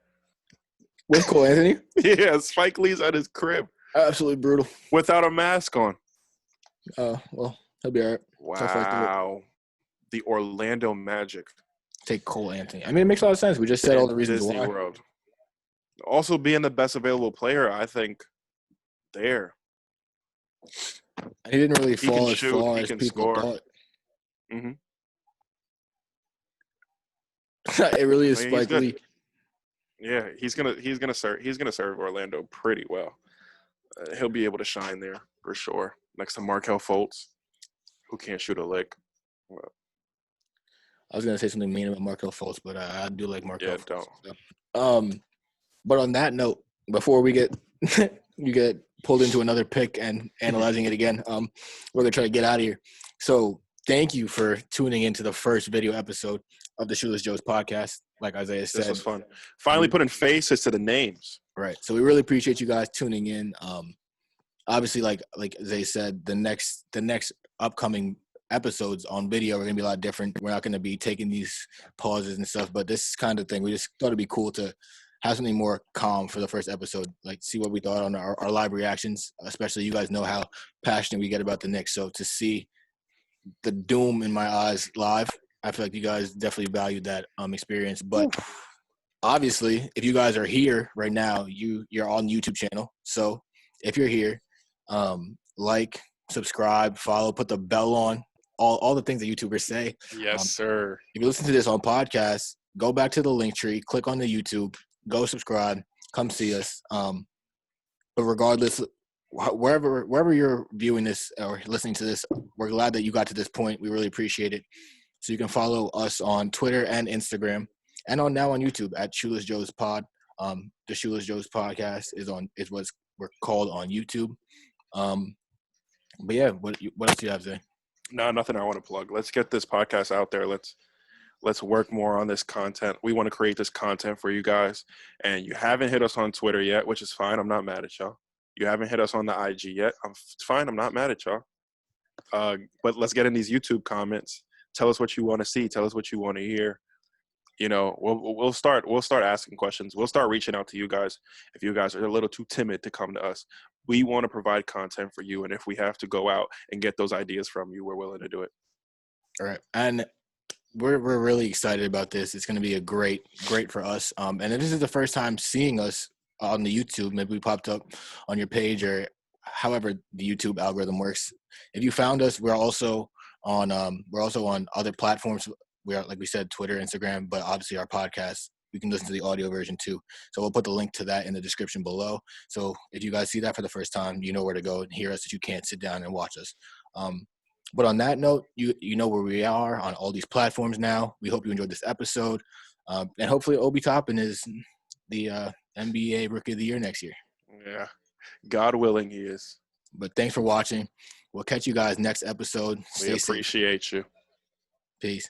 [SPEAKER 2] With Cole Anthony?
[SPEAKER 1] Yeah, Spike Lee's at his crib.
[SPEAKER 2] Absolutely brutal.
[SPEAKER 1] Without a mask on.
[SPEAKER 2] Well, he'll be all right.
[SPEAKER 1] Wow. The Orlando Magic.
[SPEAKER 2] Take Cole Anthony. I mean, it makes a lot of sense. We just said all the reasons
[SPEAKER 1] Disney
[SPEAKER 2] why.
[SPEAKER 1] World. Also being the best available player, I think, there.
[SPEAKER 2] And he didn't really fall as far as people
[SPEAKER 1] score.
[SPEAKER 2] thought.
[SPEAKER 1] Mm-hmm.
[SPEAKER 2] It really is Spike Lee.
[SPEAKER 1] Yeah, he's gonna serve Orlando pretty well. He'll be able to shine there for sure. Next to Markelle Fultz, who can't shoot a lick. Well,
[SPEAKER 2] I was gonna say something mean about Markelle Fultz, but I do like Markelle Fultz.
[SPEAKER 1] Don't.
[SPEAKER 2] But on that note, before we get you get pulled into another pick and analyzing it again, we're gonna try to get out of here. So thank you for tuning into the first video episode of the Shoeless Joe's podcast. Like Isaiah said,
[SPEAKER 1] this was fun. Finally putting faces to the names.
[SPEAKER 2] Right. So we really appreciate you guys tuning in. Obviously, like Isaiah said, the next upcoming episodes on video are gonna be a lot different. We're not gonna be taking these pauses and stuff, but this kind of thing, we just thought it'd be cool to have something more calm for the first episode, like see what we thought on our live reactions. Especially, you guys know how passionate we get about the Knicks, so to see the doom in my eyes live, I feel like you guys definitely valued that experience. But obviously, if you guys are here right now, you're on the YouTube channel. So if you're here, like, subscribe, follow, put the bell on, all the things that YouTubers say.
[SPEAKER 1] Yes, sir.
[SPEAKER 2] If you listen to this on podcast, go back to the link tree, click on the YouTube, go subscribe, come see us. But regardless, wherever you're viewing this or listening to this, we're glad that you got to this point. We really appreciate it. So you can follow us on Twitter and Instagram, and now on YouTube at Shoeless Joe's Pod. The Shoeless Joe's podcast is what we're called on YouTube. But yeah, what else do you have to say?
[SPEAKER 1] No, nothing I want to plug. Let's get this podcast out there. Let's work more on this content. We want to create this content for you guys. And you haven't hit us on Twitter yet, which is fine. I'm not mad at y'all. You haven't hit us on the IG yet. It's fine. I'm not mad at y'all. But let's get in these YouTube comments. Tell us what you want to see. Tell us what you want to hear. You know, we'll start asking questions. We'll start reaching out to you guys. If you guys are a little too timid to come to us, we want to provide content for you. And if we have to go out and get those ideas from you, we're willing to do it.
[SPEAKER 2] All right. And we're really excited about this. It's going to be a great for us. And if this is the first time seeing us on the YouTube, maybe we popped up on your page or however the YouTube algorithm works. If you found us, we're also on other platforms. We are, like we said, Twitter, Instagram, but obviously our podcast, you can listen to the audio version too. So we'll put the link to that in the description below. So if you guys see that for the first time, you know where to go and hear us if you can't sit down and watch us. But on that note, you know where we are on all these platforms now. We hope you enjoyed this episode. And hopefully Obi Toppin is the NBA Rookie of the Year next year.
[SPEAKER 1] Yeah. God willing, he is.
[SPEAKER 2] But thanks for watching. We'll catch you guys next episode.
[SPEAKER 1] We
[SPEAKER 2] Stay safe.
[SPEAKER 1] appreciate you.
[SPEAKER 2] Peace.